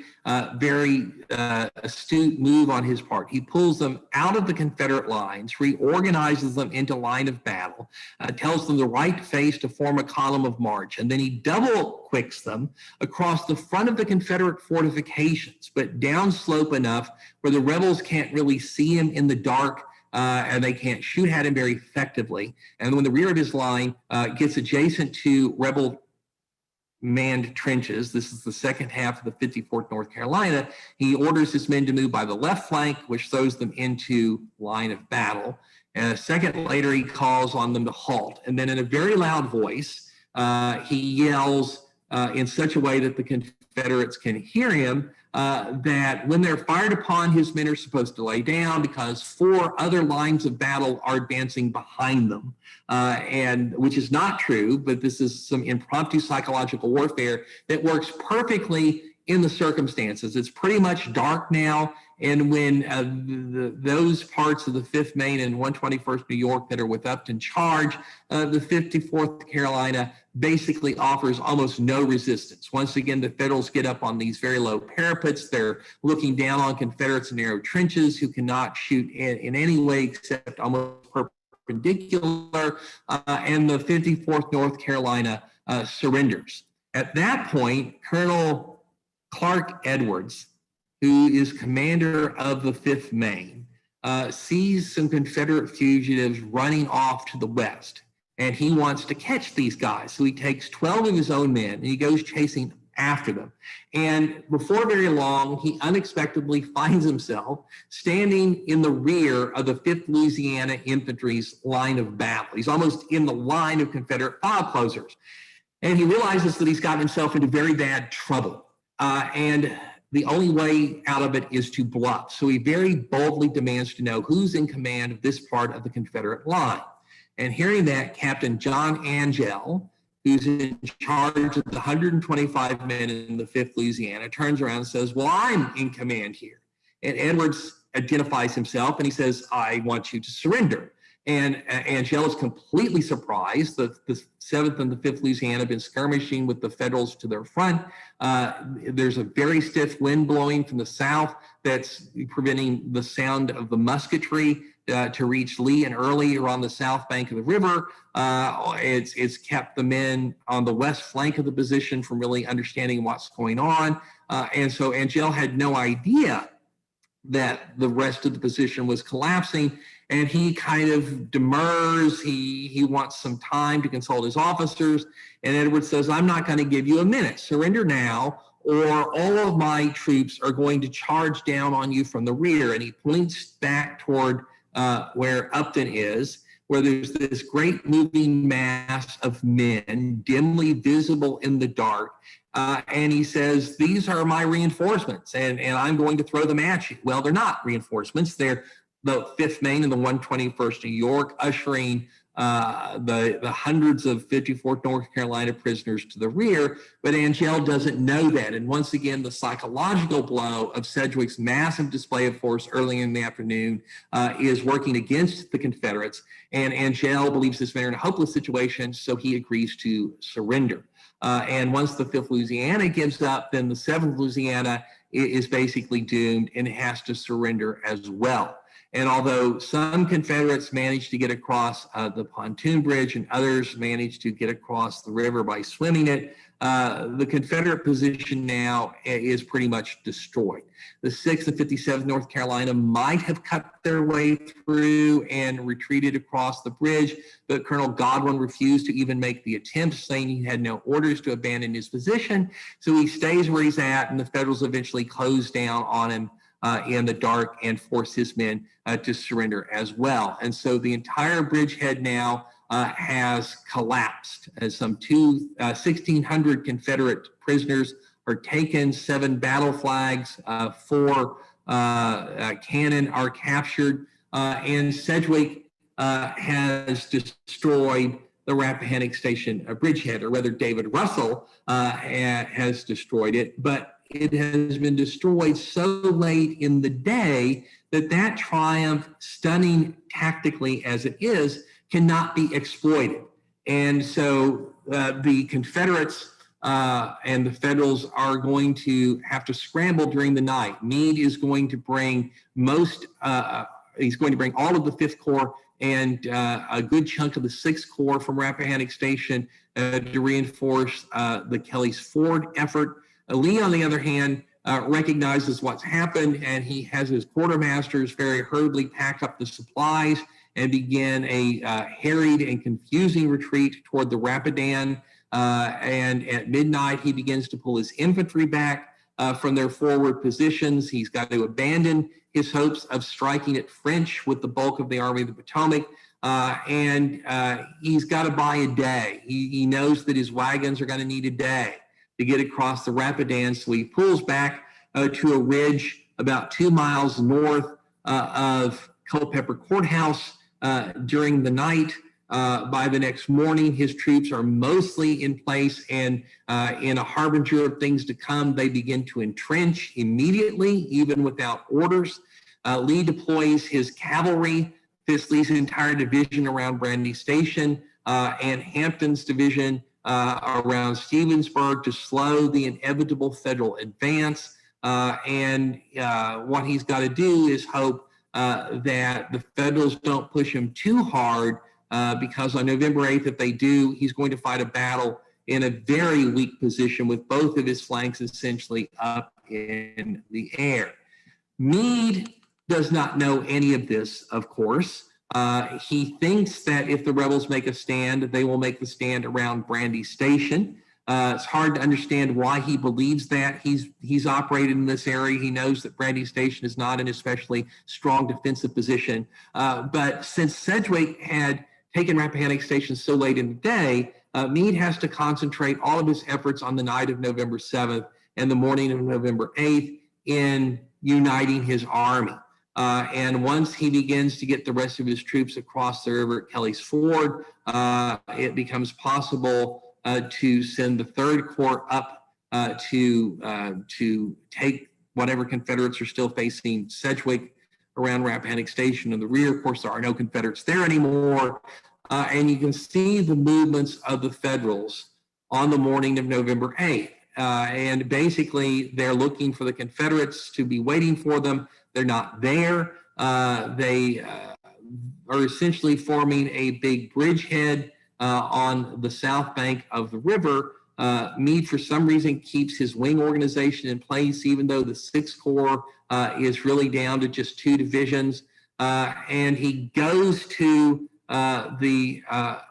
astute move on his part. He pulls them out of the Confederate lines, reorganizes them into line of battle, tells them the right face to form a column of march, and then he double quicks them across the front of the Confederate fortifications, but downslope enough where the rebels can't really see him in the dark, and they can't shoot at him very effectively. And when the rear of his line gets adjacent to rebel manned trenches, this is the second half of the 54th North Carolina, he orders his men to move by the left flank, which throws them into line of battle. And a second later, he calls on them to halt. And then in a very loud voice, he yells in such a way that the Confederates can hear him, that when they're fired upon, his men are supposed to lay down because 4 other lines of battle are advancing behind them. And which is not true, but this is some impromptu psychological warfare that works perfectly in the circumstances. It's pretty much dark now. And when those parts of the 5th Maine and 121st New York that are with Upton charge, the 54th Carolina basically offers almost no resistance. Once again, the Federals get up on these very low parapets. They're looking down on Confederates in narrow trenches who cannot shoot in any way except almost perpendicular, and the 54th North Carolina surrenders. At that point, Colonel Clark Edwards, who is commander of the 5th Maine, sees some Confederate fugitives running off to the west, and he wants to catch these guys. So he takes 12 of his own men, and he goes chasing after them. And before very long, he unexpectedly finds himself standing in the rear of the 5th Louisiana Infantry's line of battle. He's almost in the line of Confederate file closers. And he realizes that he's gotten himself into very bad trouble. And the only way out of it is to bluff. So he very boldly demands to know who's in command of this part of the Confederate line. And hearing that, Captain John Angell, who's in charge of the 125 men in the 5th Louisiana, turns around and says, well, I'm in command here. And Edwards identifies himself and he says, I want you to surrender. And Angell is completely surprised that the 7th and the 5th Louisiana have been skirmishing with the Federals to their front. There's a very stiff wind blowing from the south that's preventing the sound of the musketry to reach Lee and Early or on the south bank of the river. It's kept the men on the west flank of the position from really understanding what's going on. And so Angell had no idea that the rest of the position was collapsing, and he kind of demurs. He wants some time to consult his officers, and Edwards says, I'm not going to give you a minute. Surrender now, or all of my troops are going to charge down on you from the rear. And he points back toward where Upton is, where there's this great moving mass of men dimly visible in the dark. And he says, these are my reinforcements, and I'm going to throw them at you. Well, they're not reinforcements. They're the 5th Maine and the 121st New York, ushering the hundreds of 54th North Carolina prisoners to the rear. But Angell doesn't know that. And once again, the psychological blow of Sedgwick's massive display of force early in the afternoon is working against the Confederates. And Angell believes this man in a hopeless situation, so he agrees to surrender. And once the 5th Louisiana gives up, then the 7th Louisiana is basically doomed and has to surrender as well. And although some Confederates managed to get across the pontoon bridge and others managed to get across the river by swimming it, the Confederate position now is pretty much destroyed. The 6th and 57th North Carolina might have cut their way through and retreated across the bridge, but Colonel Godwin refused to even make the attempt, saying he had no orders to abandon his position. So he stays where he's at, and the Federals eventually close down on him in the dark and force his men to surrender as well. And so the entire bridgehead now has collapsed as some 1,600 Confederate prisoners are taken, 7 battle flags, 4 cannon are captured, and Sedgwick has destroyed the Rappahannock Station bridgehead, or rather David Russell has destroyed it, but it has been destroyed so late in the day that triumph, stunning tactically as it is, cannot be exploited. And so the Confederates and the Federals are going to have to scramble during the night. Meade is going to bring he's going to bring all of the 5th Corps and a good chunk of the 6th Corps from Rappahannock Station to reinforce the Kelly's Ford effort. Lee, on the other hand, recognizes what's happened, and he has his quartermasters very hurriedly pack up the supplies and begin a harried and confusing retreat toward the Rapidan. And at midnight, he begins to pull his infantry back from their forward positions. He's got to abandon his hopes of striking at French with the bulk of the Army of the Potomac. And he's got to buy a day. He knows that his wagons are going to need a day to get across the Rapidan, so he pulls back to a ridge about 2 miles north of Culpeper Court House during the night. By the next morning, his troops are mostly in place, and in a harbinger of things to come, they begin to entrench immediately, even without orders. Lee deploys his cavalry, Fifth Lee's entire division around Brandy Station, and Hampton's division around Stevensburg to slow the inevitable Federal advance. And what he's got to do is hope that the Federals don't push him too hard, because on November 8th, if they do, he's going to fight a battle in a very weak position with both of his flanks essentially up in the air. Meade does not know any of this, of course. He thinks that if the rebels make a stand, they will make the stand around Brandy Station. It's hard to understand why he believes that. He's operated in this area. He knows that Brandy Station is not an especially strong defensive position. But since Sedgwick had taken Rappahannock Station so late in the day, Meade has to concentrate all of his efforts on the night of November 7th and the morning of November 8th in uniting his army. And once he begins to get the rest of his troops across the river at Kelly's Ford, it becomes possible to send the 3rd Corps up to take whatever Confederates are still facing Sedgwick around Rappahannock Station in the rear. Of course, there are no Confederates there anymore. And you can see the movements of the Federals on the morning of November 8th. And basically, they're looking for the Confederates to be waiting for them. They're not there. They are essentially forming a big bridgehead on the south bank of the river. Meade, for some reason, keeps his wing organization in place, even though the 6th Corps is really down to just 2 divisions. And he goes to the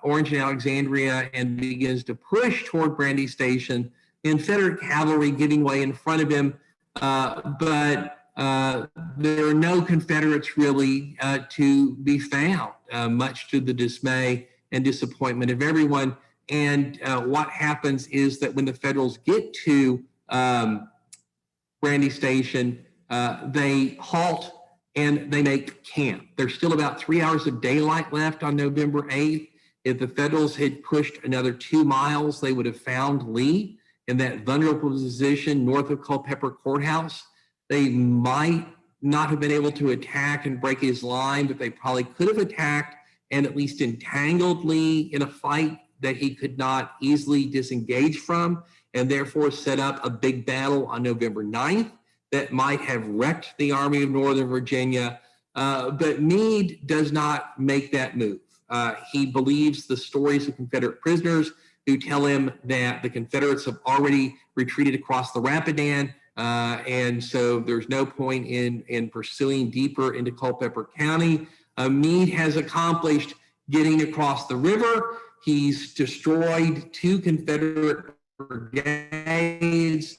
Orange and Alexandria and begins to push toward Brandy Station, Confederate cavalry giving way in front of him. But there are no Confederates really to be found. much to the dismay and disappointment of everyone. And what happens is that when the Federals get to Brandy Station, they halt and they make camp. There's still about 3 hours of daylight left on November 8th. If the Federals had pushed another 2 miles, they would have found Lee in that vulnerable position north of Culpeper Court House. They might not have been able to attack and break his line, but they probably could have attacked and at least entangled Lee in a fight that he could not easily disengage from, and therefore set up a big battle on November 9th that might have wrecked the Army of Northern Virginia. But Meade does not make that move. He believes the stories of Confederate prisoners who tell him that the Confederates have already retreated across the Rapidan, and so there's no point in pursuing deeper into Culpeper County. Meade has accomplished getting across the river. He's destroyed 2 Confederate brigades.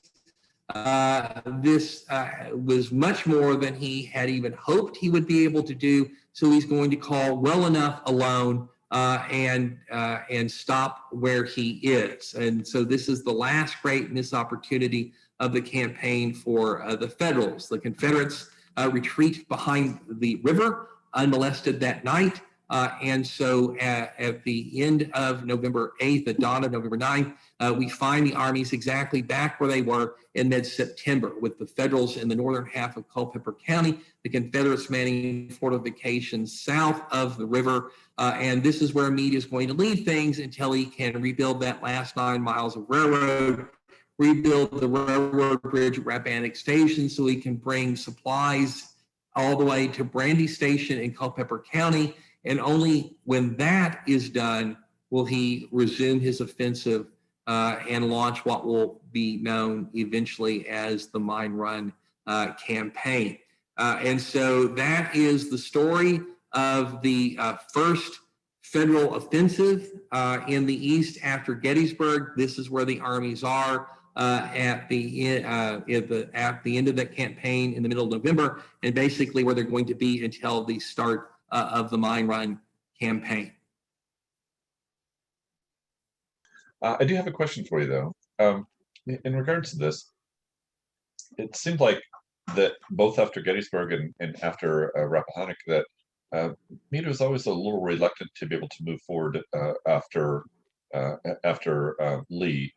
This was much more than he had even hoped he would be able to do. So he's going to call well enough alone and stop where he is. And so this is the last great missed opportunity of the campaign for the Federals. The Confederates retreat behind the river unmolested that night. And so at the end of November 8th, the dawn of November 9th, we find the armies exactly back where they were in mid-September, with the Federals in the northern half of Culpeper County, the Confederates manning fortifications south of the river. And this is where Meade is going to leave things until he can rebuild that last 9 miles of railroad, rebuild the railroad bridge at Rappahannock Station so he can bring supplies all the way to Brandy Station in Culpeper County. And only when that is done will he resume his offensive and launch what will be known eventually as the Mine Run campaign. And so that is the story of the first federal offensive in the East after Gettysburg. This is where the armies are at the end of that campaign in the middle of November, and basically where they're going to be until the start of the Mine Run campaign. I do have a question for you, though. In regards to this, it seemed like that both after Gettysburg and after Rappahannock, that Meade was always a little reluctant to be able to move forward after Lee.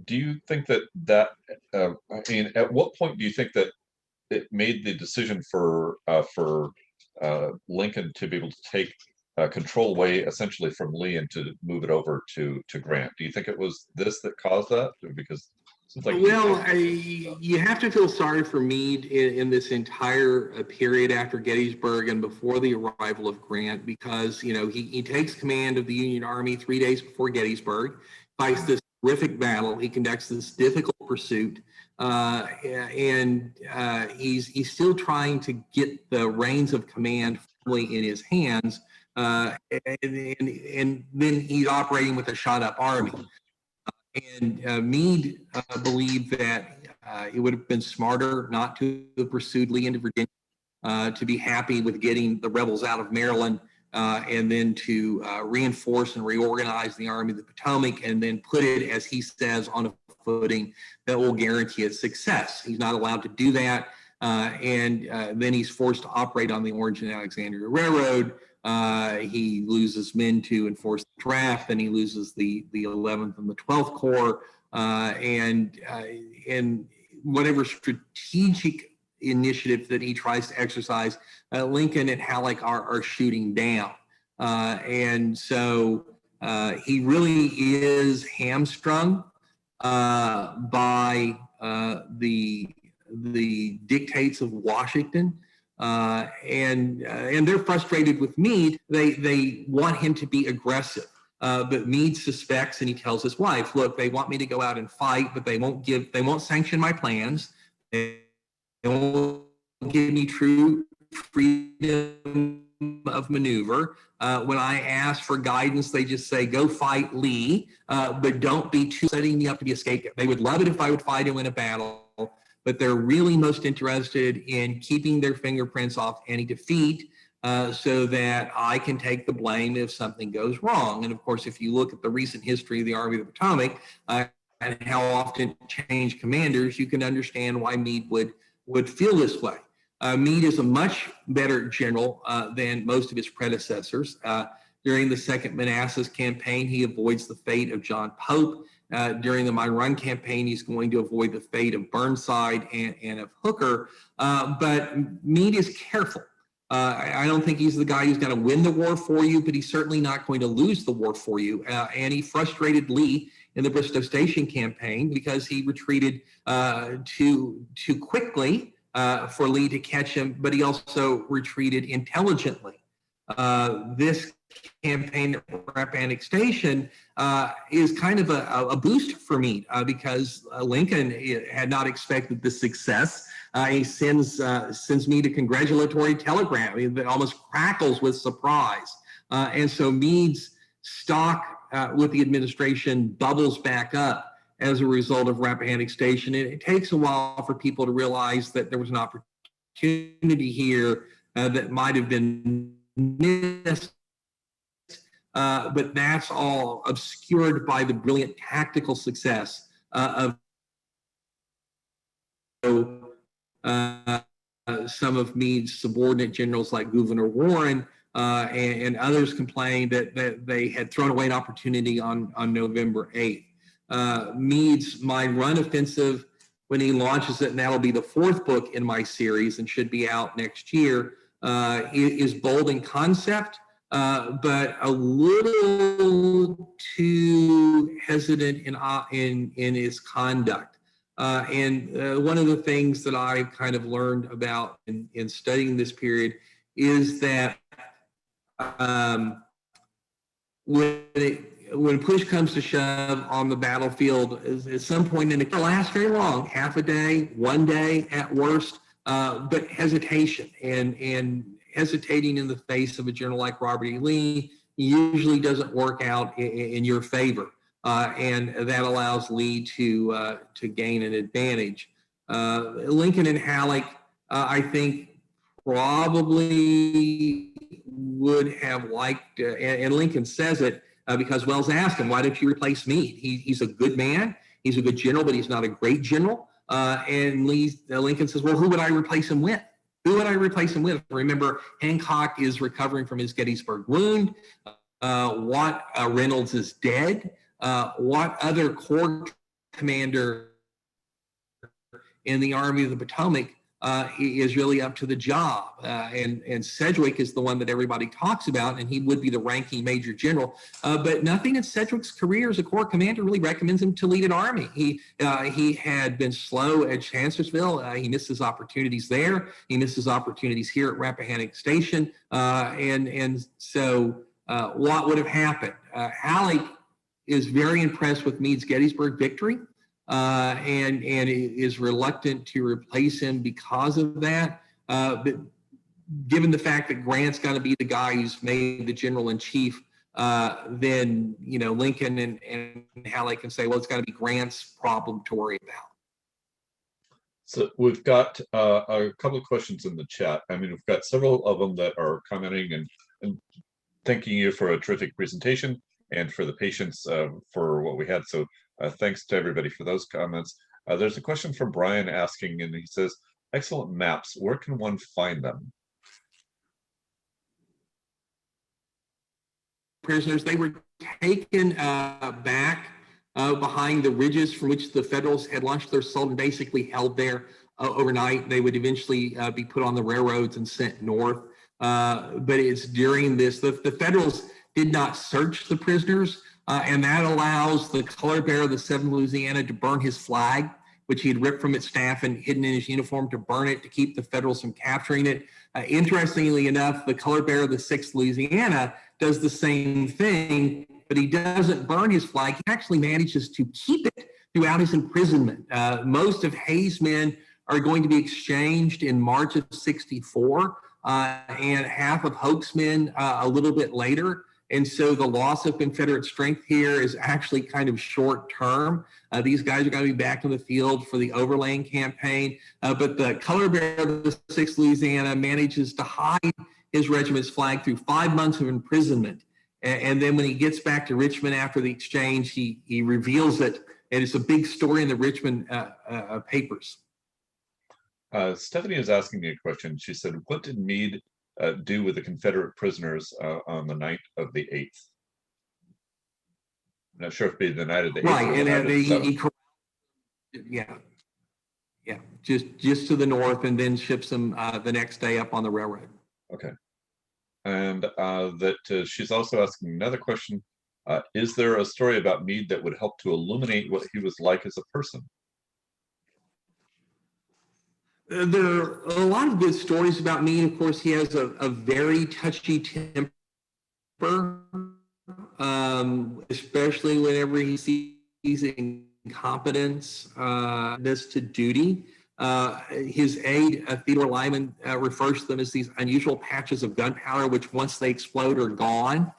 Do you think that I mean, at what point do you think that it made the decision for Lincoln to be able to take control away essentially from Lee and to move it over to Grant? Do you think it was this that caused that? Because it seems like you have to feel sorry for Meade in this entire period after Gettysburg and before the arrival of Grant, because he takes command of the Union Army 3 days before Gettysburg, fights this horrific battle. He conducts this difficult pursuit, and he's still trying to get the reins of command firmly in his hands, and then he's operating with a shot-up army. And Meade believed that it would have been smarter not to have pursued Lee into Virginia, to be happy with getting the rebels out of Maryland, and then to reinforce and reorganize the Army of the Potomac, and then put it, as he says, on a footing that will guarantee its success. He's not allowed to do that, and then he's forced to operate on the Orange and Alexandria Railroad. He loses men to enforce the draft, and he loses the 11th and the 12th Corps, and whatever strategic initiative that he tries to exercise, Lincoln and Halleck are shooting down. And so he really is hamstrung by the dictates of Washington. And they're frustrated with Meade. They want him to be aggressive. But Meade suspects, and he tells his wife, look, they want me to go out and fight, but they won't sanction my plans. They won't give me true freedom of maneuver. When I ask for guidance, they just say, go fight Lee, but don't be too setting me up to be a scapegoat. They would love it if I would fight and win a battle, but they're really most interested in keeping their fingerprints off any defeat. so that I can take the blame if something goes wrong. And of course, if you look at the recent history of the Army of the Potomac and how often it changed commanders, you can understand why Meade would feel this way. Meade is a much better general than most of his predecessors. During the Second Manassas campaign, he avoids the fate of John Pope. During the Mine Run campaign, he's going to avoid the fate of Burnside and of Hooker. But Meade is careful. I don't think he's the guy who's going to win the war for you, but he's certainly not going to lose the war for you. And he frustrated Lee in the Bristoe Station campaign because he retreated too quickly for Lee to catch him, but he also retreated intelligently. This campaign at Rappahannock Station is kind of a boost for Meade because Lincoln had not expected the success. He sends Meade a congratulatory telegram that almost crackles with surprise. And so Meade's stock with the administration bubbles back up as a result of Rappahannock Station. It takes a while for people to realize that there was an opportunity here that might have been missed. But that's all obscured by the brilliant tactical success of some of Meade's subordinate generals like Gouverneur Warren and others complained that they had thrown away an opportunity on November 8th. Meade's Mine Run offensive, when he launches it, and that'll be the fourth book in my series and should be out next year, is bold in concept, but a little too hesitant in his conduct. And one of the things that I've kind of learned about in studying this period is that when push comes to shove on the battlefield, at some point, and it can last very long, half a day, 1 day at worst, but hesitation and hesitating in the face of a general like Robert E. Lee usually doesn't work out in your favor. And that allows Lee to gain an advantage. Lincoln and Halleck, I think, probably would have liked, and Lincoln says it because Wells asked him, why don't you replace Meade? He's a good man, he's a good general, but he's not a great general. And Lincoln says, well, who would I replace him with? Who would I replace him with? Remember, Hancock is recovering from his Gettysburg wound. Watt Reynolds is dead. What other corps commander in the Army of the Potomac is really up to the job? And Sedgwick is the one that everybody talks about, and he would be the ranking major general. But nothing in Sedgwick's career as a corps commander really recommends him to lead an army. He had been slow at Chancellorsville. He missed his opportunities there. He missed his opportunities here at Rappahannock Station. And so what would have happened? Halleck is very impressed with Meade's Gettysburg victory. And is reluctant to replace him because of that. But given the fact that Grant's got to be the guy who's made the general in chief, then Lincoln and Halleck can say, well, it's got to be Grant's problem to worry about. So we've got a couple of questions in the chat. I mean, we've got several of them that are commenting and thanking you for a terrific presentation and for the patience for what we had. So thanks to everybody for those comments. There's a question from Brian asking, and he says, excellent maps, where can one find them? Prisoners, they were taken back behind the ridges from which the Federals had launched their assault and basically held there overnight. They would eventually be put on the railroads and sent north. But it's during this, the Federals did not search the prisoners, and that allows the color bearer of the 7th Louisiana to burn his flag, which he had ripped from its staff and hidden in his uniform, to burn it to keep the Federals from capturing it. Interestingly enough, the color bearer of the 6th Louisiana does the same thing, but he doesn't burn his flag. He actually manages to keep it throughout his imprisonment. Most of Hayes' men are going to be exchanged in March of '64, and half of Hoke's men a little bit later. And so the loss of Confederate strength here is actually kind of short term. These guys are going to be back in the field for the overlaying campaign. But the color bearer of the 6th Louisiana manages to hide his regiment's flag through 5 months of imprisonment. And then when he gets back to Richmond after the exchange, he reveals it, and it's a big story in the Richmond papers. Stephanie is asking me a question. She said, what did Meade do with the Confederate prisoners on the night of the 8th? I'm not sure if it'd be the night of the 8th. Right, and just to the north, and then ships them the next day up on the railroad. Okay. And she's also asking another question. Is there a story about Meade that would help to illuminate what he was like as a person? There are a lot of good stories about Meade. Of course, he has a very touchy temper, especially whenever he sees incompetence, this to duty. His aide, Theodore Lyman, refers to them as these unusual patches of gunpowder, which once they explode are gone.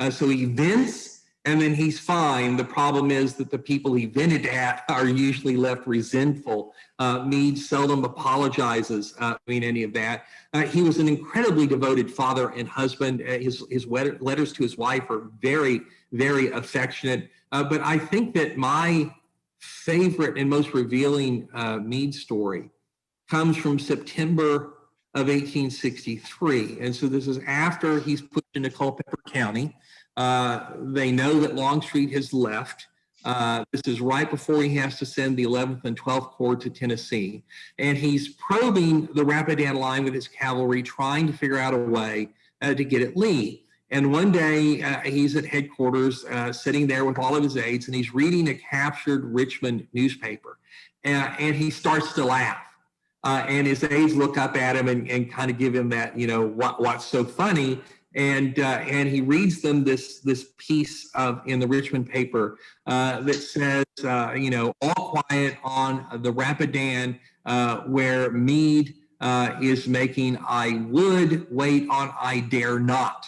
So he vents, and then he's fine. The problem is that the people he vented at are usually left resentful. Meade seldom apologizes, any of that. He was an incredibly devoted father and husband. His letters to his wife are very, very affectionate. But I think that my favorite and most revealing Meade story comes from September of 1863. And so this is after he's pushed into Culpeper County. They know that Longstreet has left. This is right before he has to send the 11th and 12th Corps to Tennessee. And he's probing the Rapidan line with his cavalry, trying to figure out a way to get at Lee. And one day he's at headquarters, sitting there with all of his aides, and he's reading a captured Richmond newspaper. And he starts to laugh. And his aides look up at him and kind of give him that, what's so funny? And he reads them this piece in the Richmond paper that says, all quiet on the Rapidan, where Meade is making I would wait on I dare not.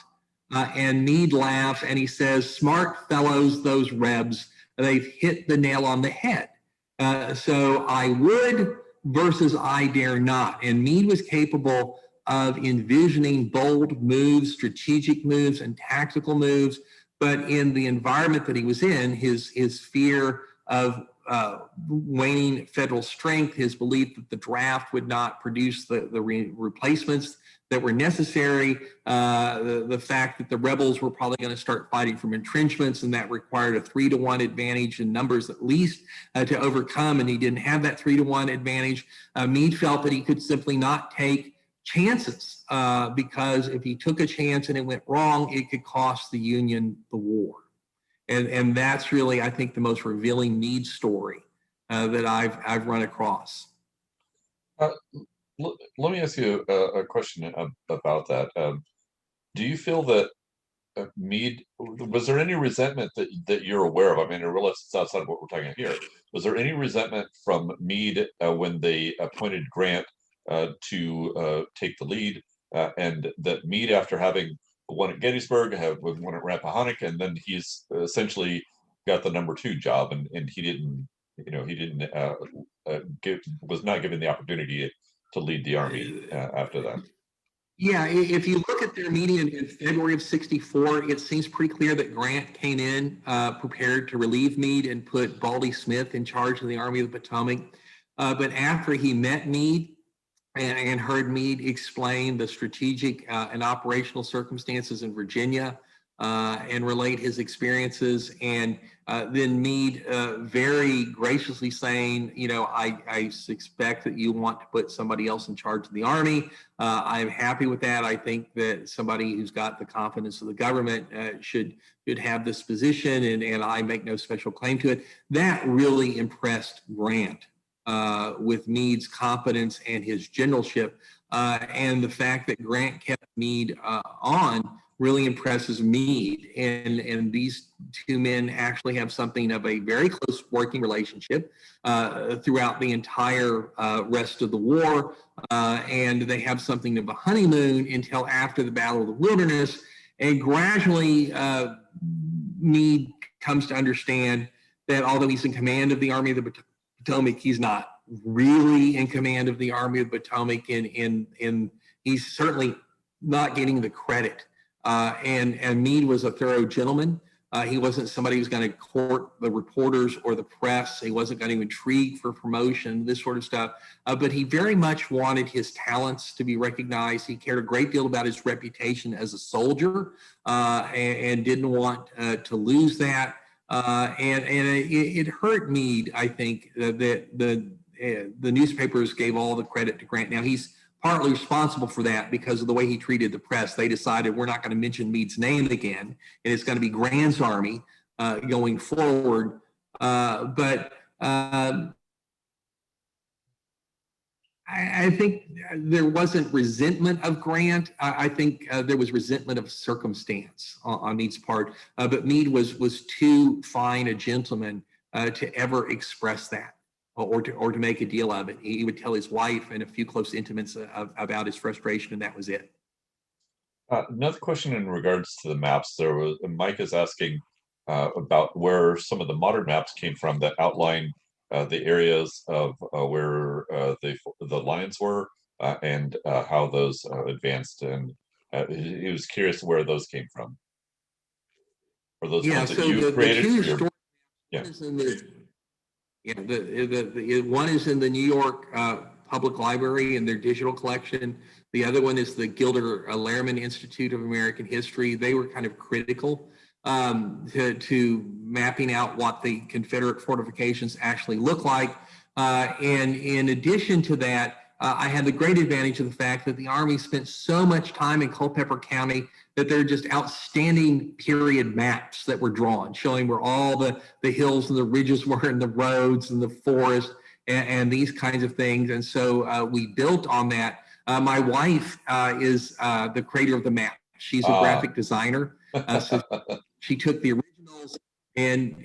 And Meade laughs and he says, smart fellows, those Rebs, they've hit the nail on the head. So I would versus I dare not. And Meade was capable of envisioning bold moves, strategic moves, and tactical moves. But in the environment that he was in, his fear of waning federal strength, his belief that the draft would not produce the replacements that were necessary, the fact that the rebels were probably going to start fighting from entrenchments, and that required a 3-to-1 advantage in numbers at least to overcome, and he didn't have that 3-to-1 advantage. Meade felt that he could simply not take chances because if he took a chance and it went wrong, it could cost the Union the war. And that's really, I think, the most revealing Meade story that I've run across. Let me ask you a question about that. Do you feel that Meade, was there any resentment that you're aware of? I mean, I realize it's outside of what we're talking about here. Was there any resentment from Meade when they appointed Grant to take the lead, and that Meade, after having won at Gettysburg, won at Rappahannock, and then he's essentially got the #2 job, and he was not given the opportunity to lead the army after that? Yeah, if you look at their meeting in February of '64, it seems pretty clear that Grant came in prepared to relieve Meade and put Baldy Smith in charge of the Army of the Potomac. But after he met Meade and heard Meade explain the strategic and operational circumstances in Virginia and relate his experiences, and then Meade very graciously saying, I suspect that you want to put somebody else in charge of the Army. I'm happy with that. I think that somebody who's got the confidence of the government should have this position, and I make no special claim to it. That really impressed Grant with Meade's competence and his generalship. And the fact that Grant kept Meade on really impresses Meade. And these two men actually have something of a very close working relationship throughout the entire rest of the war. And they have something of a honeymoon until after the Battle of the Wilderness. And gradually, Meade comes to understand that although he's in command of the Army of the Potomac, he's not really in command of the Army of the Potomac. And he's certainly not getting the credit. And Meade was a thorough gentleman. He wasn't somebody who's going to court the reporters or the press. He wasn't going to intrigue for promotion, this sort of stuff. But he very much wanted his talents to be recognized. He cared a great deal about his reputation as a soldier and didn't want to lose that. And it hurt Meade, I think, that the newspapers gave all the credit to Grant. Now, he's partly responsible for that because of the way he treated the press. They decided we're not going to mention Meade's name again, and it's going to be Grant's Army going forward. But I think there wasn't resentment of Grant. I think there was resentment of circumstance on Meade's part. But Meade was too fine a gentleman to ever express that. Or to make a deal of it. He would tell his wife and a few close intimates about his frustration, and that was it. Another question in regards to the maps. Mike is asking about where some of the modern maps came from that outline the areas of where the lines were and how those advanced. And he was curious where those came from. Or those ones that you created for your... Yeah. The one is in the New York Public Library in their digital collection. The other one is the Gilder Lehrman Institute of American History. They were kind of critical to mapping out what the Confederate fortifications actually look like. And in addition to that, I had the great advantage of the fact that the Army spent so much time in Culpeper County that they're just outstanding period maps that were drawn, showing where all the hills and the ridges were and the roads and the forest and these kinds of things. And so we built on that. My wife is the creator of the map. She's a graphic designer. So she took the originals and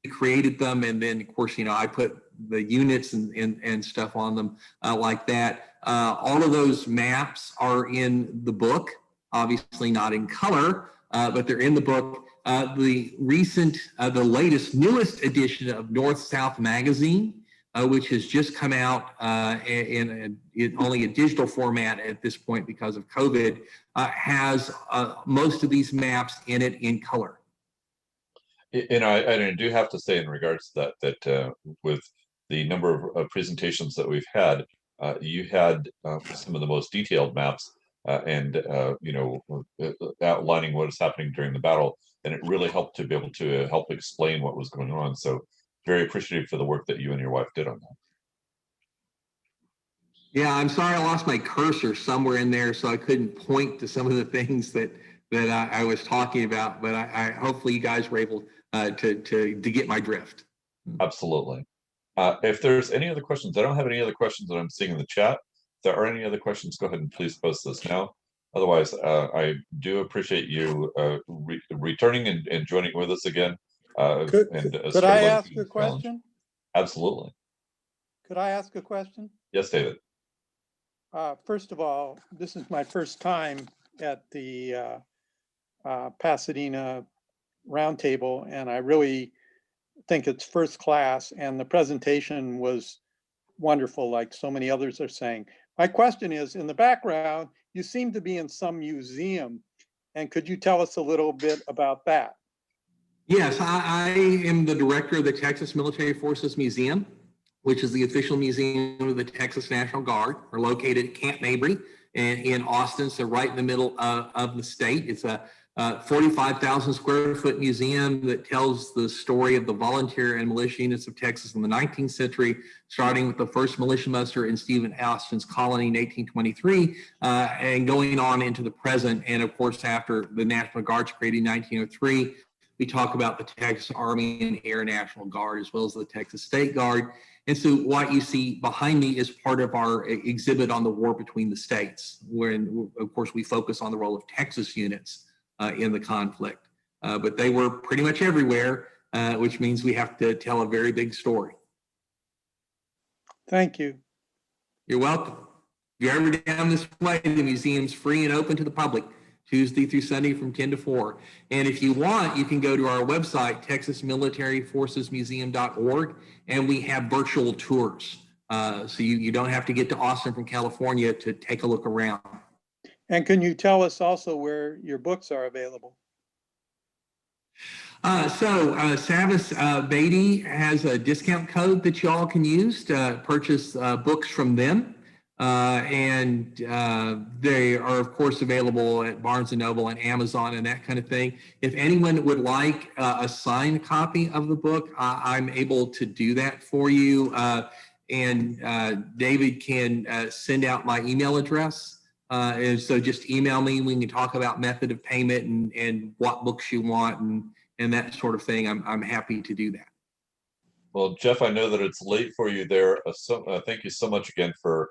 recreated them. And then, of course, I put the units and stuff on them like that. All of those maps are in the book, obviously not in color, but they're in the book. The latest, newest edition of North-South Magazine, which has just come out in only a digital format at this point because of COVID, has most of these maps in it in color. I do have to say in regards to that with the number of presentations that we've had, you had some of the most detailed maps and outlining what is happening during the battle, and it really helped to be able to help explain what was going on. So very appreciative for the work that you and your wife did on that. Yeah, I'm sorry I lost my cursor somewhere in there, so I couldn't point to some of the things that I was talking about, but I hopefully you guys were able to get my drift. Absolutely. If there's any other questions, I don't have any other questions that I'm seeing in the chat. If there are any other questions, go ahead and please post this now. Otherwise, I do appreciate you returning and joining with us again. Could I ask a question? Absolutely. Could I ask a question? Yes, David. First of all, this is my first time at the Pasadena Roundtable, and I really think it's first class, and the presentation was wonderful, like so many others are saying. My question is, in the background, you seem to be in some museum, and could you tell us a little bit about that? Yes, I am the director of the Texas Military Forces Museum, which is the official museum of the Texas National Guard. We're located at Camp Mabry in Austin, so right in the middle of the state. It's a 45,000 square foot museum that tells the story of the volunteer and militia units of Texas in the 19th century, starting with the first militia muster in Stephen Austin's colony in 1823, and going on into the present. And of course, after the National Guard's created in 1903, we talk about the Texas Army and Air National Guard, as well as the Texas State Guard. And so what you see behind me is part of our exhibit on the war between the states, wherein, of course, we focus on the role of Texas units in the conflict. But they were pretty much everywhere, which means we have to tell a very big story. Thank you. You're welcome. If you're ever down this way, the museum's free and open to the public, Tuesday through Sunday from 10 to 4. And if you want, you can go to our website, texasmilitaryforcesmuseum.org, and we have virtual tours. So you don't have to get to Austin from California to take a look around. And can you tell us also where your books are available? Savas Beatty has a discount code that y'all can use to purchase books from them. They are, of course, available at Barnes & Noble and Amazon and that kind of thing. If anyone would like a signed copy of the book, I'm able to do that for you. David can send out my email address. And so just email me. We can talk about method of payment and what books you want and that sort of thing. I'm happy to do that. Well, Jeff, I know that it's late for you there. Thank you so much again for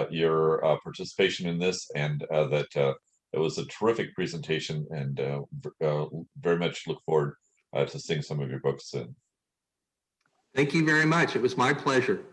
your participation in this, and that it was a terrific presentation, and very much look forward to seeing some of your books soon. Thank you very much. It was my pleasure.